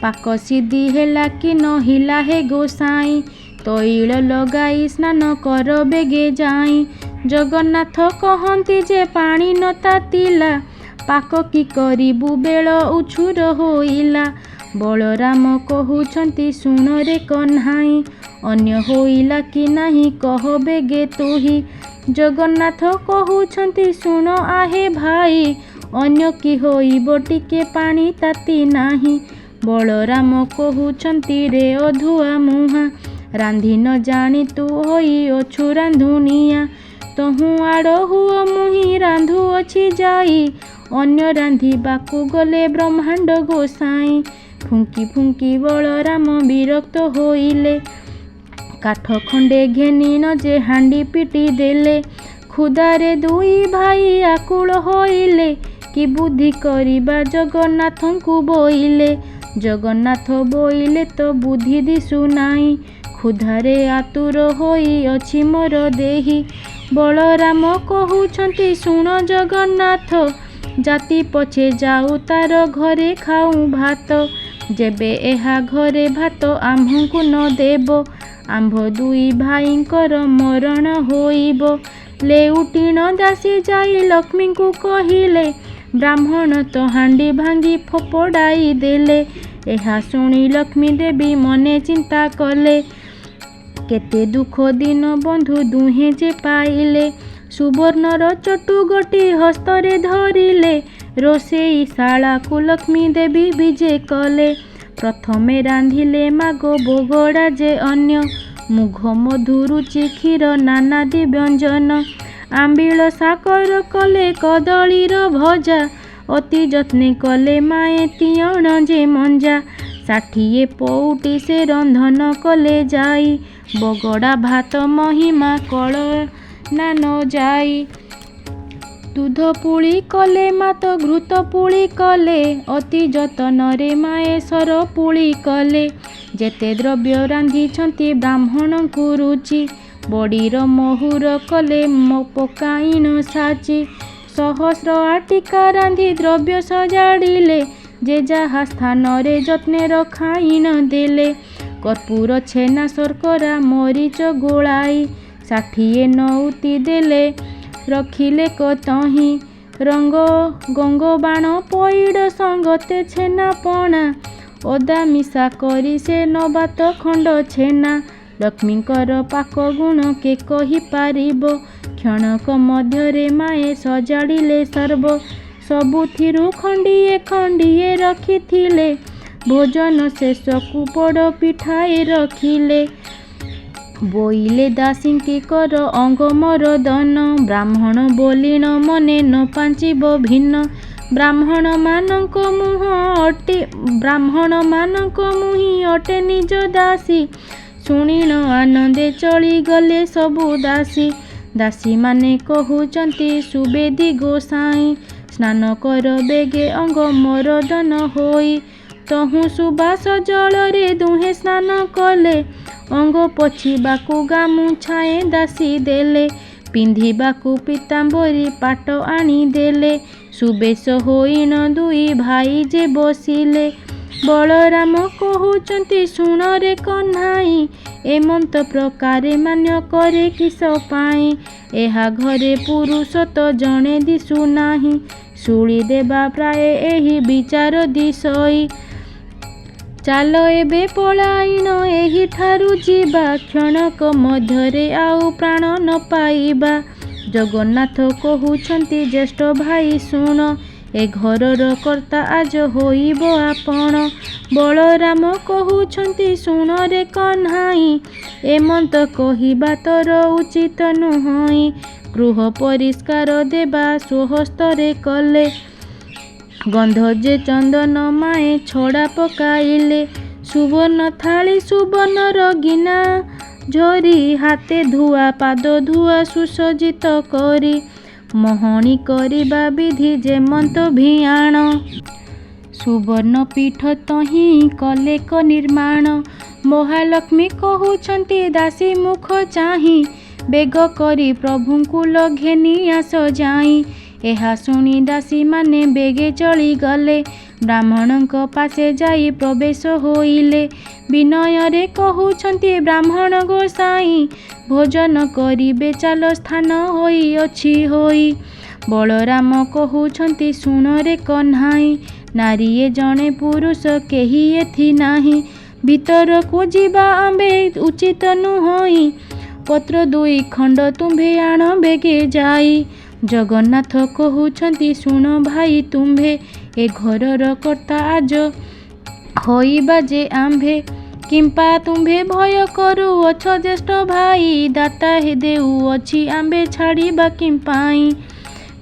ପାକ ସିଦ୍ଧି ହେଲା କି ନହିଲା ହେ ଗୋସାଇଁ, ତୈଳ ଲଗାଇ ସ୍ନାନ କର ବେଗେ ଯାଇ। ଜଗନ୍ନାଥ କହନ୍ତି ଯେ ପାଣି ନ ତାତିଲା, ପାକ କି କରିବୁ ବେଳ ଉଛୁର ହୋଇଲା। ବଳରାମ କହୁଛନ୍ତି ଶୁଣରେ କହ୍ନାଇ, ଅନ୍ୟ ହୋଇଲା କି ନାହିଁ କହ ବେଗେ ତୁହି। ଜଗନ୍ନାଥ କହୁଛନ୍ତି ଶୁଣ ଆହେ ଭାଇ, ଅନ୍ୟ କି ହୋଇବ ଟିକେ ପାଣି ତାତି ନାହିଁ। ବଳରାମ କହୁଛନ୍ତି ରେ ଅଧୁଆ ମୁହାଁ, ରାନ୍ଧି ନ ଜାଣି ତୁ ହୋଇ ଅଛୁ ରାନ୍ଧୁନିଆ। ତହୁଁ ଆଡ଼ ହୁଅ ମୁହିଁ ରାନ୍ଧୁଅଛି ଯାଇ, ଅନ୍ୟ ରାନ୍ଧିବାକୁ ଗଲେ ବ୍ରହ୍ମାଣ୍ଡ ଗୋସାଇଁ। ଫୁଙ୍କି ଫୁଙ୍କି ବଳରାମ ବିରକ୍ତ ହୋଇଲେ, କାଠ ଖଣ୍ଡେ ଘେନି ନ ଯେ ହାଣ୍ଡି ପିଟି ଦେଲେ। ক্ষୁଧାରେ ଦୁଇ ଭାଇ ଆକୁଳ ହୋଇଲେ, କି ବୁଦ୍ଧି କରିବା ଜଗନ୍ନାଥଙ୍କୁ ବୋଇଲେ। ଜଗନ୍ନାଥ ବୋଇଲେ ତ ବୁଦ୍ଧି ଦିଶୁନାହିଁ, ক্ষୁଧାରେ ଆତୁର ହୋଇଅଛି ମୋର ଦେହି। ବଳରାମ କହୁଛନ୍ତି ଶୁଣ ଜଗନ୍ନାଥ, ଜାତି ପଛେ ଯାଉ ତାର ଘରେ ଖାଉ ଭାତ। ଯେବେ ଏହା ଘରେ ଭାତ ଆମ୍ଭଙ୍କୁ ନ ଦେବ, ଆମ୍ଭ ଦୁଇ ଭାଇଙ୍କର ମରଣ ହୋଇବ। ଲେଉଟିଣ ଦାସୀ ଯାଇ ଲକ୍ଷ୍ମୀଙ୍କୁ କହିଲେ, ବ୍ରାହ୍ମଣ ତ ହାଣ୍ଡି ଭାଙ୍ଗି ଫୋପଡ଼ାଇ ଦେଲେ। ଏହା ଶୁଣି ଲକ୍ଷ୍ମୀ ଦେବୀ ମନେ ଚିନ୍ତା କଲେ, କେତେ ଦୁଃଖ ଦିନ ବନ୍ଧୁ ଦୁହେଁ ଯେ ପାଇଲେ। ସୁବର୍ଣ୍ଣର ଚଟୁଗଟି ହସ୍ତରେ ଧରିଲେ, ରୋଷେଇ ଶାଳାକୁ ଲକ୍ଷ୍ମୀ ଦେବୀ ବିଜେ କଲେ। ପ୍ରଥମେ ରାନ୍ଧିଲେ ମାଗ ବଗଡ଼ା ଯେ ଅନ୍ୟ, ମୁଘ ମଧୁ ରୁଚି କ୍ଷୀର ନାନାଦି ବ୍ୟଞ୍ଜନ। ଆମ୍ବିଳ ସାକର କଲେ କଦଳୀର ଭଜା, ଅତି ଯତ୍ନେ କଲେ ମାଏ ତିଅଣ ଯେ ମଞ୍ଜା। 60 ପଉଟି ସେ ରନ୍ଧନ କଲେ ଯାଇ, ବଗଡ଼ା ଭାତ ମହିମା କଳନା ନ ଯାଇ। ଦୁଧ ପୁଳି କଲେ ମାତ ଘୃତ ପୁଳି କଲେ, ଅତି ଯତନରେ ମାଏ ସର ପୁଳି କଲେ। ଯେତେ ଦ୍ରବ୍ୟ ରାନ୍ଧିଛନ୍ତି ବ୍ରାହ୍ମଣଙ୍କୁ ରୁଚି, ବଡ଼ିର ମହୁର କଲେ ପକାଇଣ ସାଚି। ସହସ୍ର ଆଟିକା ରାନ୍ଧି ଦ୍ରବ୍ୟ ସଜାଡ଼ିଲେ, ଯେ ଯାହା ସ୍ଥାନରେ ଯତ୍ନେ ରଖାଇଣ ଦେଲେ। କର୍ପୂର ଛେନା ଶର୍କରା ମରିଚ ଗୋଳାଇ, 60 ନଉତି ଦେଲେ ରଖିଲେ କତହିଁ। ରଙ୍ଗ ଗଙ୍ଗବାଣ ପଇଡ଼ ସଙ୍ଗତେ ଛେନା ପଣା, ଅଦା ମିଶା କରି ସେ ନବାତ ଖଣ୍ଡ ଛେନା। ଲକ୍ଷ୍ମୀଙ୍କର ପାକ ଗୁଣ କେ କହିପାରିବ, କ୍ଷଣକ ମଧ୍ୟରେ ମାଏ ସଜାଡ଼ିଲେ ସର୍ବ। ସବୁଥିରୁ ଖଣ୍ଡିଏ ଖଣ୍ଡିଏ ରଖିଥିଲେ, ଭୋଜନ ଶେଷକୁ ପୋଡ଼ ପିଠାଏ ରଖିଲେ। ବୋଇଲେ ଦାସୀଙ୍କି କର ଅଙ୍ଗ ମୋର ଦନ, ବ୍ରାହ୍ମଣ ବୋଲିଣ ମନେ ନ ପାଞ୍ଚିବ ଭିନ୍ନ। ବ୍ରାହ୍ମଣମାନଙ୍କ ମୁହିଁ ଅଟେ ନିଜ ଦାସୀ, ଶୁଣିଣ ଆନନ୍ଦେ ଚଳିଗଲେ ସବୁ ଦାସୀ। ଦାସୀମାନେ କହୁଛନ୍ତି ସୁବେଦୀ ଗୋସାଇଁ, ସ୍ନାନ କର ବେଗେ ଅଙ୍ଗ ମୋର ଦନ ହୋଇ। ତହୁଁ ସୁବାସ ଜଳରେ ଦୁହେଁ ସ୍ନାନ କଲେ, ଅଙ୍ଗ ପୋଛିବାକୁ ଗାମୁଛାଏ ଦାସୀ ଦେଲେ। ପିନ୍ଧିବାକୁ ପୀତାମ୍ବରୀ ପାଟ ଆଣିଦେଲେ, ସୁବେଶ ହୋଇଣ ଦୁଇ ଭାଇ ଯେ ବସିଲେ। ବଳରାମ କହୁଛନ୍ତି ଶୁଣରେ କହ୍ନାଇ, ଏମନ୍ତ ପ୍ରକାରେ ମାନ୍ୟ କରେ କିସ ପାଇଁ। ଏହା ଘରେ ପୁରୁଷ ତ ଜଣେ ଦିଶୁନାହିଁ, ଶୁଳି ଦେବା ପ୍ରାୟ ଏହି ବିଚାର ଦିଶଇ। ଚାଲ ଏବେ ପଳାଇଣ ଏହିଠାରୁ ଯିବା, କ୍ଷଣକ ମଧ୍ୟରେ ଆଉ ପ୍ରାଣ ନ ପାଇବା। ଜଗନ୍ନାଥ କହୁଛନ୍ତି ଜ୍ୟେଷ୍ଠ ଭାଇ ଶୁଣ, ଏ ଘରର କର୍ତ୍ତା ଆଜ ହୋଇବ ଆପଣ। ବଳରାମ କହୁଛନ୍ତି ଶୁଣରେ କହ୍ନାଇ, ଏମନ୍ତ କହିବା ତୋର ଉଚିତ ନୁହଁ। ଗୃହ ପରିଷ୍କାର ଦେବା ସ୍ୱହସ୍ତରେ କଲେ, ଗନ୍ଧ ଯେ ଚନ୍ଦନ ମାଏ ଛଡ଼ା ପକାଇଲେ। ସୁବର୍ଣ୍ଣ ଥାଳି ସୁବର୍ଣ୍ଣର ଗିନା ଝରି, ହାତେ ଧୁଆ ପାଦ ଧୁଆ ସୁସଜ୍ଜିତ କରି। ମହଣି କରିବା ବିଧି ଯେମନ୍ତ ଭିଆଣ, ସୁବର୍ଣ୍ଣ ପୀଠ ତହିଁ କଲେ ନିର୍ମାଣ। ମହାଲକ୍ଷ୍ମୀ କହୁଛନ୍ତି ଦାସୀ ମୁଖ ଚାହିଁ, ବେଗ କରି ପ୍ରଭୁଙ୍କୁ ଘେନି ଆସ ଯାଇ। ଏହା ଶୁଣି ଦାସୀମାନେ ବେଗେ ଚଳିଗଲେ, ବ୍ରାହ୍ମଣଙ୍କ ପାଶେ ଯାଇ ପ୍ରବେଶ ହୋଇଲେ। ବିନୟରେ କହୁଛନ୍ତି ବ୍ରାହ୍ମଣ ଗୋସାଇଁ, ଭୋଜନ କରିବେ ଚାଲ ସ୍ଥାନ ହୋଇଅଛି ହୋଇ। ବଳରାମ କହୁଛନ୍ତି ଶୁଣରେ କହ୍ନାଇ, ନାରୀଏ ଜଣେ ପୁରୁଷ କେହି ଏଥି ନାହିଁ। ଭିତରକୁ ଯିବା ଆମ୍ଭେ ଉଚିତ ନୁହଁ, ପତ୍ର 2 ଖଣ୍ଡ ତୁମ୍ଭେ ଆଣ ବେଗେ ଯାଇ। ଜଗନ୍ନାଥ କହୁଛନ୍ତି ଶୁଣ ଭାଇ ତୁମ୍ଭେ, ଏ ଘରର କର୍ତ୍ତା ଆଜ ହୋଇବା ଯେ ଆମ୍ଭେ। କିମ୍ପା ତୁମ୍ଭେ ଭୟ କରୁଅଛ ଜ୍ୟେଷ୍ଠ ଭାଇ, ଦାତା ଦେଉଅଛି ଆମ୍ଭେ ଛାଡ଼ିବା କିମ୍ପାଇଁ।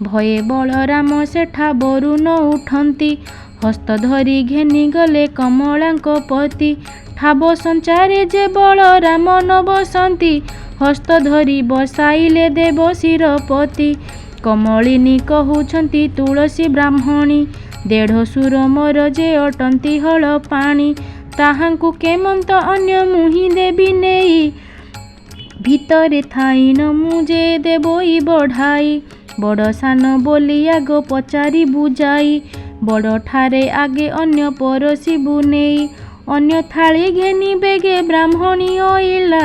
ଭୟେ ବଳରାମ ସେଠା ବରୁ ନ ଉଠନ୍ତି, ହସ୍ତ ଧରି ଘେନି ଗଲେ କମଳାଙ୍କ ପତି। ଠାବ ସଞ୍ଚାରେ ଯେ ବଳରାମ ନ ବସନ୍ତି, ହସ୍ତ ଧରି ବସାଇଲେ ଦେବ ଶିରପତି। କମଳିନୀ କହୁଛନ୍ତି ତୁଳସୀ ବ୍ରାହ୍ମଣୀ, ଦେଢ଼ ସୁର ମୋର ଯେ ଅଟନ୍ତି ହଳ ପାଣି। ତାହାଙ୍କୁ କେମନ୍ତ ଅନ୍ୟ ମୁହିଁ ଦେବି ନେଇ, ଭିତରେ ଥାଇନ ମୁଁ ଯେ ଦେବଇ ବଢ଼ାଇ। ବଡ଼ ସାନ ବୋଲି ଆଗ ପଚାରି ବୁଝାଇ, ବଡ଼ଠାରେ ଆଗେ ଅନ୍ୟ ପରଶିବୁ ନେଇ। ଅନ୍ୟ ଥାଳି ଘେନି ବେଗେ ବ୍ରାହ୍ମଣୀ ଅଇଲା,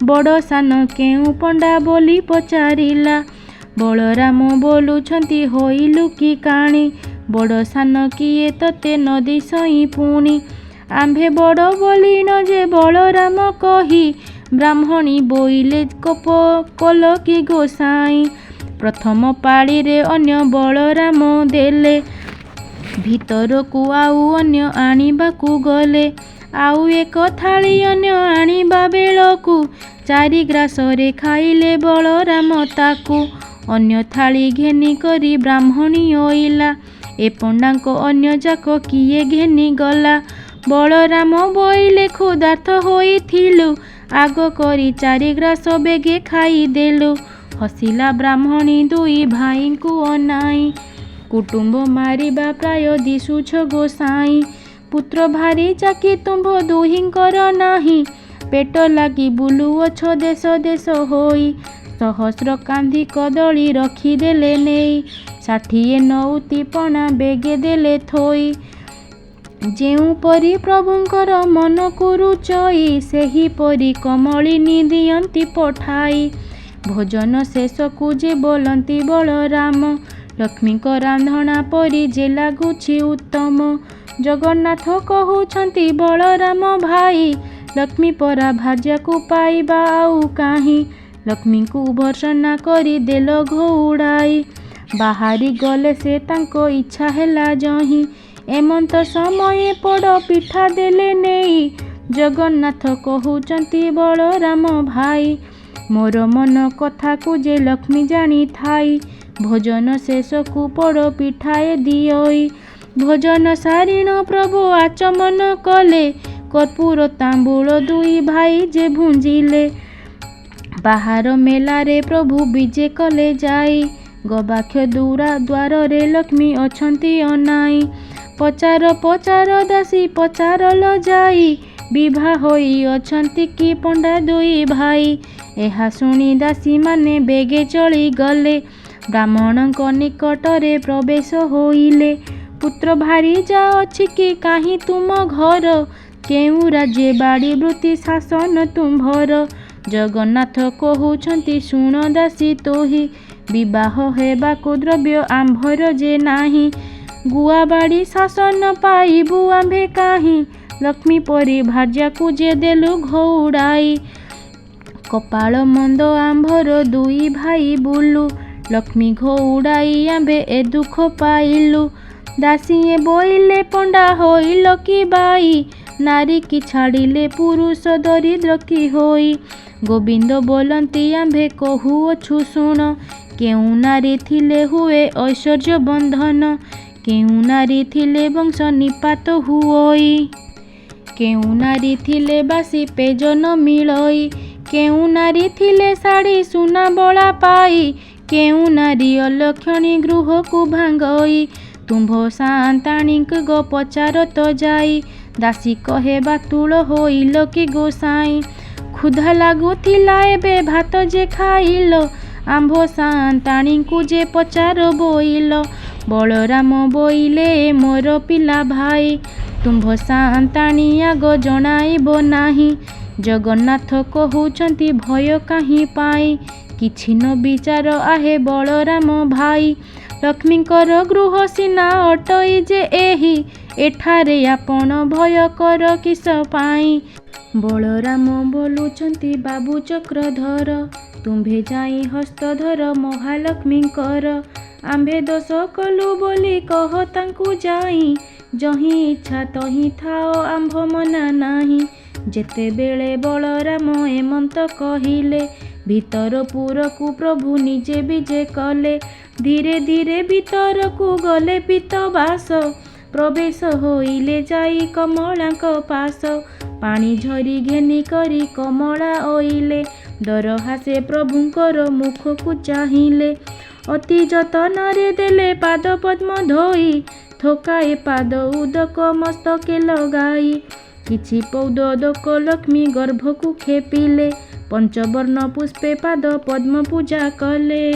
ବଡ଼ ସାନ କେଉଁ ପଣ୍ଡା ବୋଲି ପଚାରିଲା। ବଳରାମ ବୋଲୁଛନ୍ତି ହୋଇଲୁ କି କାଣି, ବଡ଼ ସାନ କିଏ ତତେ ନ ଦିଶଇ ପୁଣି। ଆମ୍ଭେ ବଡ଼ ବୋଲିନ ଯେ ବଳରାମ କହି, ବ୍ରାହ୍ମଣୀ ବୋଇଲେ କୋପ କଲ କି ଗୋସାଇଁ। ପ୍ରଥମ ପାଳିରେ ଅନ୍ୟ ବଳରାମ ଦେଲେ, ଭିତରକୁ ଆଉ ଅନ୍ୟ ଆଣିବାକୁ ଗଲେ। ଆଉ ଏକ ଥାଳି ଅନ୍ୟ ଆଣିବା ବେଳକୁ, ଚାରି ଗ୍ରାସରେ ଖାଇଲେ ବଳରାମ ତାକୁ। ଅନ୍ୟ ଥାଳି ଘେନି କରି ବ୍ରାହ୍ମଣୀ ଅଇଲା, ଏ ପଣ୍ଡାଙ୍କ ଅନ୍ୟ ଯାକ କିଏ ଘେନି ଗଲା। ବଳରାମ ବୋଇଲେ କ୍ଷୁଧାର୍ଥ ହୋଇଥିଲୁ, ଆଗ କରି ଚାରି ଗ୍ରାସ ବେଗେ ଖାଇଦେଲୁ। ହସିଲା ବ୍ରାହ୍ମଣୀ ଦୁଇ ଭାଇଙ୍କୁ ଅନାଇ, କୁଟୁମ୍ବ ମାରିବା ପ୍ରାୟ ଦିଶୁଛ ଗୋସାଇଁ। ପୁତ୍ର ଭାରି ଚାକି ତୁମ୍ଭ ଦୁହିଁଙ୍କର ନାହିଁ, ପେଟ ଲାଗି ବୁଲୁଅଛ ଦେଶ ଦେଶ ହୋଇ। ସହସ୍ର କାନ୍ଧି କଦଳୀ ରଖିଦେଲେ ନେଇ, 60 ନଉତି ପଣା ବେଗେ ଦେଲେ ଥୋଇ। ଯେଉଁପରି ପ୍ରଭୁଙ୍କର ମନକୁ ରୁଚଇ, ସେହିପରି କମଳିନୀ ଦିଅନ୍ତି ପଠାଇ। ଭୋଜନ ଶେଷକୁ ଯେ ବୋଲନ୍ତି ବଳରାମ, ଲକ୍ଷ୍ମୀଙ୍କ ରାନ୍ଧଣା ପରି ଯେ ଲାଗୁଛି ଉତ୍ତମ। ଜଗନ୍ନାଥ କହୁଛନ୍ତି ବଳରାମ ଭାଇ, ଲକ୍ଷ୍ମୀ ପରା ଭାର୍ଯ୍ୟାକୁ ପାଇବା ଆଉ କାହିଁ। ଲକ୍ଷ୍ମୀଙ୍କୁ ଭର୍ସନା କରି ଦେଲ ଘଉଡ଼ାଇ, ବାହାରି ଗଲେ ସେ ତାଙ୍କ ଇଚ୍ଛା ହେଲା ଯହିଁ। ଏମନ୍ତ ସମୟେ ପୋଡ଼ ପିଠା ଦେଲେ ନେଇ, ଜଗନ୍ନାଥ କହୁଛନ୍ତି ବଳରାମ ଭାଇ। ମୋର ମନ କଥାକୁ ଯେ ଲକ୍ଷ୍ମୀ ଜାଣିଥାଇ, ଭୋଜନ ଶେଷକୁ ପୋଡ଼ ପିଠାଏ ଦିଅଇ। ଭୋଜନ ସାରିଣ ପ୍ରଭୁ ଆଚମନ କଲେ, କର୍ପୂର ତାମ୍ବୁଳ ଦୁଇ ଭାଇ ଯେ ଭୁଞ୍ଜିଲେ। ବାହାର ମେଲାରେ ପ୍ରଭୁ ବିଜେ କଲେ ଯାଇ, ଗବାକ୍ଷ ଦ୍ୱାରରେ ଲକ୍ଷ୍ମୀ ଅଛନ୍ତି ଅନାଇ। ପଚାର ପଚାର ଦାସୀ ପଚାରଲ ଯାଇ, ବିଭା ହୋଇ ଅଛନ୍ତି କି ପଣ୍ଡା ଦୁଇ ଭାଇ। ଏହା ଶୁଣି ଦାସୀମାନେ ବେଗେ ଚଳିଗଲେ, ବ୍ରାହ୍ମଣଙ୍କ ନିକଟରେ ପ୍ରବେଶ ହୋଇଲେ। ପୁତ୍ର ଭାରି ଯା ଅଛି କି କାହିଁ ତୁମ ଘର, କେଉଁ ରାଜ୍ୟ ବାଡ଼ି ବୃତ୍ତି ଶାସନ ତୁମ୍ଭର। ଜଗନ୍ନାଥ କହୁଛନ୍ତି ଶୁଣ ଦାସୀ ତୋହି, ବିବାହ ହେବାକୁ ଦ୍ରବ୍ୟ ଆମ୍ଭର ଯେ ନାହିଁ। ଗୁଆ ବାଡ଼ି ଶାସନ ପାଇବୁ ଆମ୍ଭେ କାହିଁ, ଲକ୍ଷ୍ମୀ ପରି ଭାର୍ଯ୍ୟାକୁ ଯେ ଦେଲୁ ଘଉଡ଼ାଇ। କପାଳ ମନ୍ଦ ଆମ୍ଭର ଦୁଇ ଭାଇ ବୁଲୁ, ଲକ୍ଷ୍ମୀ ଘଉଡ଼ାଇ ଆମ୍ଭେ ଏ ଦୁଃଖ ପାଇଲୁ। ଦାସୀଏ ବୋଇଲେ ପଣ୍ଡା ହୋଇଲ କି ବାଇ, ନାରୀ କି ଛାଡ଼ିଲେ ପୁରୁଷ ଦରିଦ୍ର କି ହୋଇ। ଗୋବିନ୍ଦ ବୋଲନ୍ତି ଆମ୍ଭେ କହୁଅଛୁ ଶୁଣ, କେଉଁ ନାରୀ ଥିଲେ ହୁଏ ଐଶ୍ୱର୍ଯ୍ୟ ବନ୍ଧନ, କେଉଁ ନାରୀ ଥିଲେ ବଂଶ ନିପାତ ହୁଅଇ। କେଉଁ ନାରୀ ଥିଲେ ବାସି ପେଜ ନ ମିଳଇ, କେଉଁ ନାରୀ ଥିଲେ ଶାଢ଼ୀ ସୁନା ବଳା ପାଇ। କେଉଁ ନାରୀ ଅଲକ୍ଷଣୀ ଗୃହକୁ ଭାଙ୍ଗଇ, ତୁମ୍ଭ ସାନ୍ତାଣୀଙ୍କ ଗ ପଚାର ତ ଯାଇ। ଦାସୀ କହେ ବାତୁଳ ହୋଇଲ କି ଗୋସାଇଁ, କ୍ଷୁଧା ଲାଗୁଥିଲା ଏବେ ଭାତ ଯେ ଖାଇଲ। ଆମ୍ଭ ସାନ୍ତାଣୀଙ୍କୁ ଯେ ପଚାର ବୋଇଲ, ବଳରାମ ବୋଇଲେ ମୋର ପିଲା ଭାଇ। ତୁମ୍ଭ ସାନ୍ତାଣୀ ଆଗ ଜଣାଇବ ନାହିଁ, ଜଗନ୍ନାଥ କହୁଛନ୍ତି ଭୟ କାହିଁ ପାଇ। କିଛି ନ ବିଚାର ଆହେ ବଳରାମ ଭାଇ, ଲକ୍ଷ୍ମୀଙ୍କର ଗୃହ ସିନା ଅଟଇ ଯେ ଏହି। ଏଠାରେ ଆପଣ ଭୟ କର କିସ ପାଇଁ। ବଳରାମ ବୋଲୁଛନ୍ତି ବାବୁ ଚକ୍ରଧର, ତୁମ୍ଭେ ଯାଇ ହସ୍ତଧର ମହାଲକ୍ଷ୍ମୀଙ୍କର। ଆମ୍ଭେ ଦୋଷ କଲୁ ବୋଲି କହ ତାଙ୍କୁ ଯାଇ, ଯହିଁ ଇଚ୍ଛା ତହିଁ ଥାଅ ଆମ୍ଭ ମନା ନାହିଁ। ଯେତେବେଳେ ବଳରାମ ଏମନ୍ତ କହିଲେ, ଭିତରପୁରକୁ ପ୍ରଭୁ ନିଜେ ବିଜେ କଲେ। ଧୀରେ ଧୀରେ ଭିତରକୁ ଗଲେ ପିତବାସ, ପ୍ରବେଶ ହୋଇଲେ ଯାଇ କମଳାଙ୍କ ପାଶ। पानी झरी घेनी करी कमला ओइले दरहा से प्रभुंकर मुख को चाहिले अति जतनरे देले पाद पद्म धोई थोकाए पाद उदक मस्तके लगाई किछि पौदक लक्ष्मी गर्भ को खेपिले पंचवर्ण पुष्पे पाद पद्म पूजा कले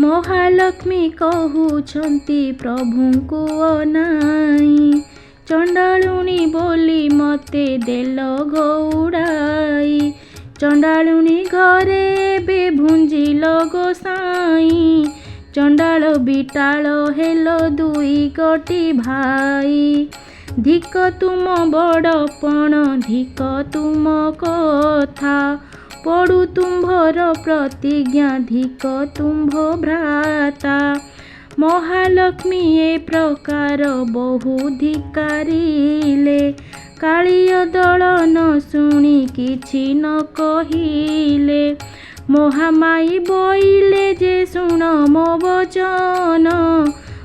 महालक्ष्मी कहउछंती प्रभुंकु अनाई चंडालुनी बोली मते देल घौड़ाई चंडालुनी घरे बे भुंजिल गोसाई चंडाल बिटाल हेल दुई गोटी भाई धिक तुम बड़पण धिक तुम कथा पड़ू तुम्भर प्रतिज्ञा धिक तुम्भ भ्राता महालक्ष्मी ए प्रकार बहु धिकारिले कालिय दल न शुणी किछि न कहिले महामाई बोइले जे शुण मो वचन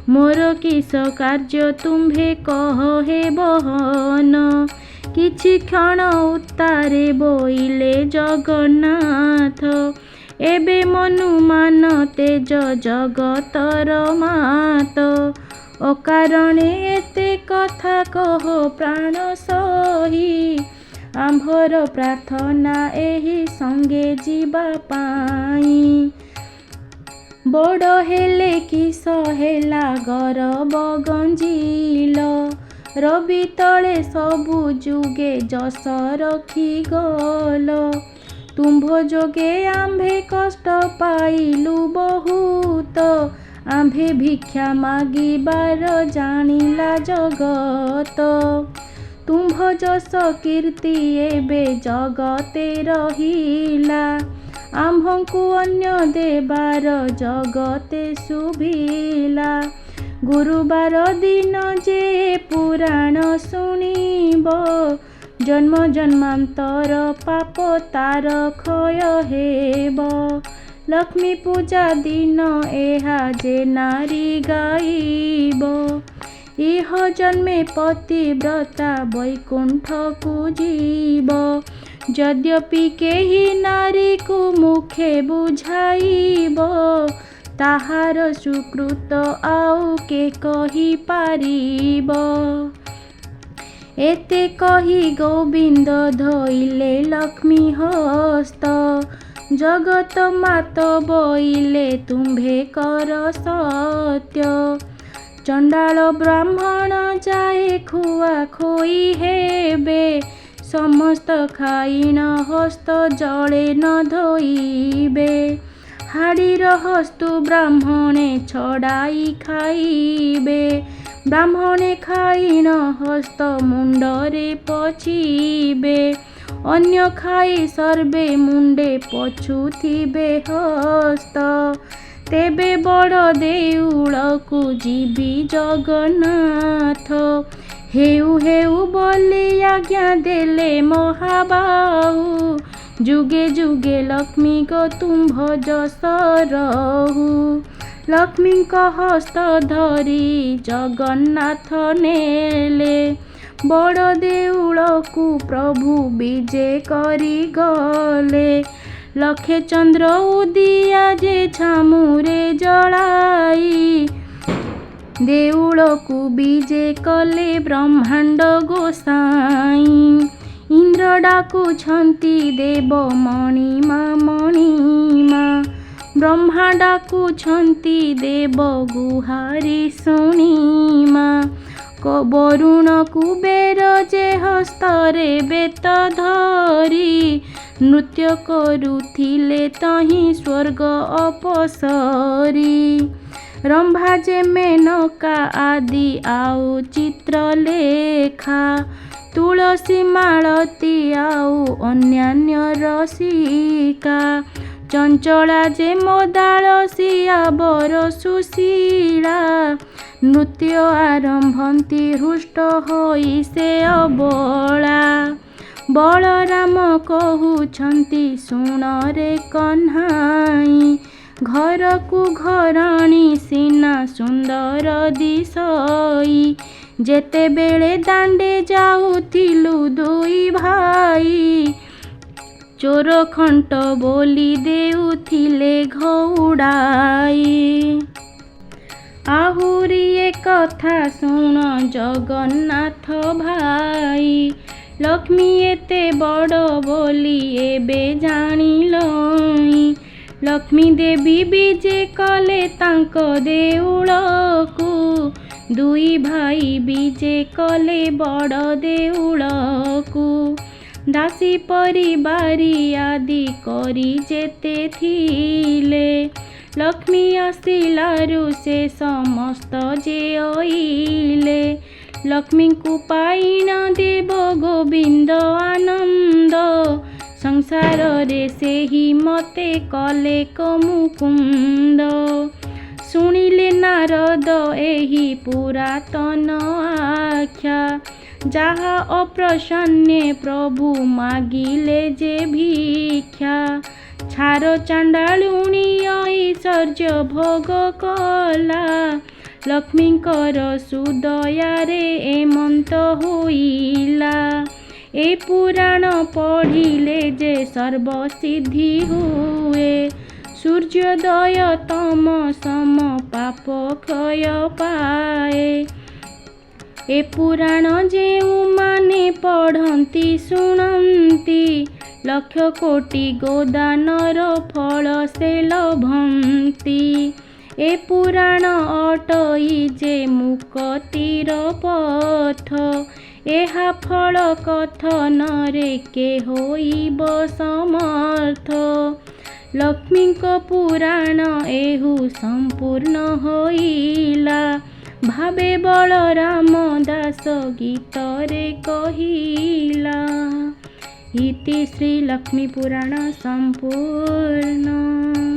मोर किस कार्य तुम्भे कह हे बहन किछि क्षण उत्तारे बोइले जगन्नाथ एबे मनुमान तेज जगतर मात अकारणे एते कथा कह प्राण सही आम्भर प्रार्थना एही संगे जीवा पाई बड़ हेले किस हेला गरब गंजिल रवि तले सबु जुगे जस रखी गल तुम्भ जोगे आम्भे कष्ट पाइलु बहुत आम्भे भिक्षा मागिबार जानिला जगत तुम्भ जस कीर्ति एबे जगते रहिला आम्भंकु अन्य देबार जगते शुभिला गुरुबार दिन जे पुराण शुणिब जन्म जन्मांतर पाप तार क्षय हेब लक्ष्मी पूजा दिन एहा जे नारी गाइब इह जन्मे पतिव्रता वैकुंठ को जीव यद्यपि केही नारी को मुखे बुझाइब ताहार सुकृत आउ के कही पारिब एते कही गोविंद धोइले लक्ष्मी हस्त जगत मात बोइले तुम्भे कर सत्य चंडाल ब्राह्मण जाए खुआ खोई हेबे समस्त खाइन हस्त जले न धोइबे हाड़ीर हस्तु ब्राह्मणे छड़ाई खाइबे ब्राह्मणे खाइन हस्त मुंडरे पछिबे अन्य खाई सर्वे मुंडे पछुथिबे हस्त तेबे बड़ देउल को जीवी जगन्नाथ हेउ हेउ बोली आज्ञा देले महाबाहु जुगे जुगे लक्ष्मी को तुम्भ जस रहु लक्ष्मी को हस्त धरी जगन्नाथ नेले बड़ देउल को प्रभु विजे करी गले लखे चंद्र उदिया जे छामुरे जलाई देउल को विजे कले ब्रह्मांड गोसाई इंद्र डाकुछंती देव मणिमा मणिमा ब्रह्मा डाकुछंती देव गुहारी शुणिमा वरुण कुबेर जे हस्तरे बेत धरी नृत्य करुथिले तही स्वर्ग अपसरी रंभा जे मेनका आदि आउ चित्रलेखा तुलसी मालती आउ अन्यान्य रसिका चंचला जे मोदालसिया बर सुशीला नृत्य आरंभंती हृष्ट होई से अबला बलराम कहउछंती शुण रे कन्हाई घर को घराणी सीना सुंदर दिसई ଯେତେବେଳେ ଦାଣ୍ଡେ ଯାଉଥିଲୁ ଦୁଇ ଭାଇ, ଚୋର ଖଣ୍ଟ ବୋଲି ଦେଉଥିଲେ ଘଉଡ଼ାଇ। ଆହୁରି ଏ କଥା ଶୁଣ ଜଗନ୍ନାଥ ଭାଇ, ଲକ୍ଷ୍ମୀ ଏତେ ବଡ଼ ବୋଲି ଏବେ ଜାଣିଲଇଁ। ଲକ୍ଷ୍ମୀ ଦେବୀ ବିଜେ କଲେ ତାଙ୍କ ଦେଉଳକୁ, ଦୁଇ ଭାଇ ବିଜେ କଲେ ବଡ଼ ଦେଉଳକୁ। ଦାସୀ ପରିବାରୀ ଆଦି କରି ଯେତେ ଥିଲେ, ଲକ୍ଷ୍ମୀ ଆସିଲାରୁ ସେ ସମସ୍ତ ଜେଇଲେ। ଲକ୍ଷ୍ମୀଙ୍କୁ ପାଇନା ଦେବ ଗୋବିନ୍ଦ ଆନନ୍ଦ, ସଂସାରରେ ସେହି ମତେ କଲେ ମୁକୁନ୍ଦ। ଶୁଣିଲେ ନାରଦ ଏହି ପୁରାତନ ଆଖ୍ୟା, ଯାହା ଅପ୍ରସନ୍ନେ ପ୍ରଭୁ ମାଗିଲେ ଯେ ଭିକ୍ଷା। ଛାର ଚାଣ୍ଡାଳୁଣୀ ଐଶ୍ୱର୍ଯ୍ୟ ଭୋଗ କଲା, ଲକ୍ଷ୍ମୀଙ୍କର ସୁଦୟାରେ ଏମନ୍ତ ହୋଇଲା। ଏ ପୁରାଣ ପଢ଼ିଲେ ଯେ ସର୍ବସିଦ୍ଧି ହୁଏ, ସୂର୍ଯ୍ୟୋଦୟ ତମ ସମ ପାପ କ୍ଷୟ ପାଏ। ଏ ପୁରାଣ ଯେଉଁମାନେ ପଢ଼ନ୍ତି ଶୁଣନ୍ତି, ଲକ୍ଷ କୋଟି ଗୋଦାନର ଫଳ ସେ ଲଭନ୍ତି। ଏ ପୁରାଣ ଅଟଇ ଯେ ମୁକ୍ତିର ପଥ, ଏହା ଫଳ କଥନରେ କେ ହୋଇବ ସମର୍ଥ। ଲକ୍ଷ୍ମୀଙ୍କ ପୁରାଣ ଏହୁ ସମ୍ପୂର୍ଣ୍ଣ ହୋଇଲା, ଭାବେ ବଳରାମ ଦାସ ଗୀତରେ କହିଲା। ଇତି ଶ୍ରୀ ଲକ୍ଷ୍ମୀ ପୁରାଣ ସମ୍ପୂର୍ଣ୍ଣ।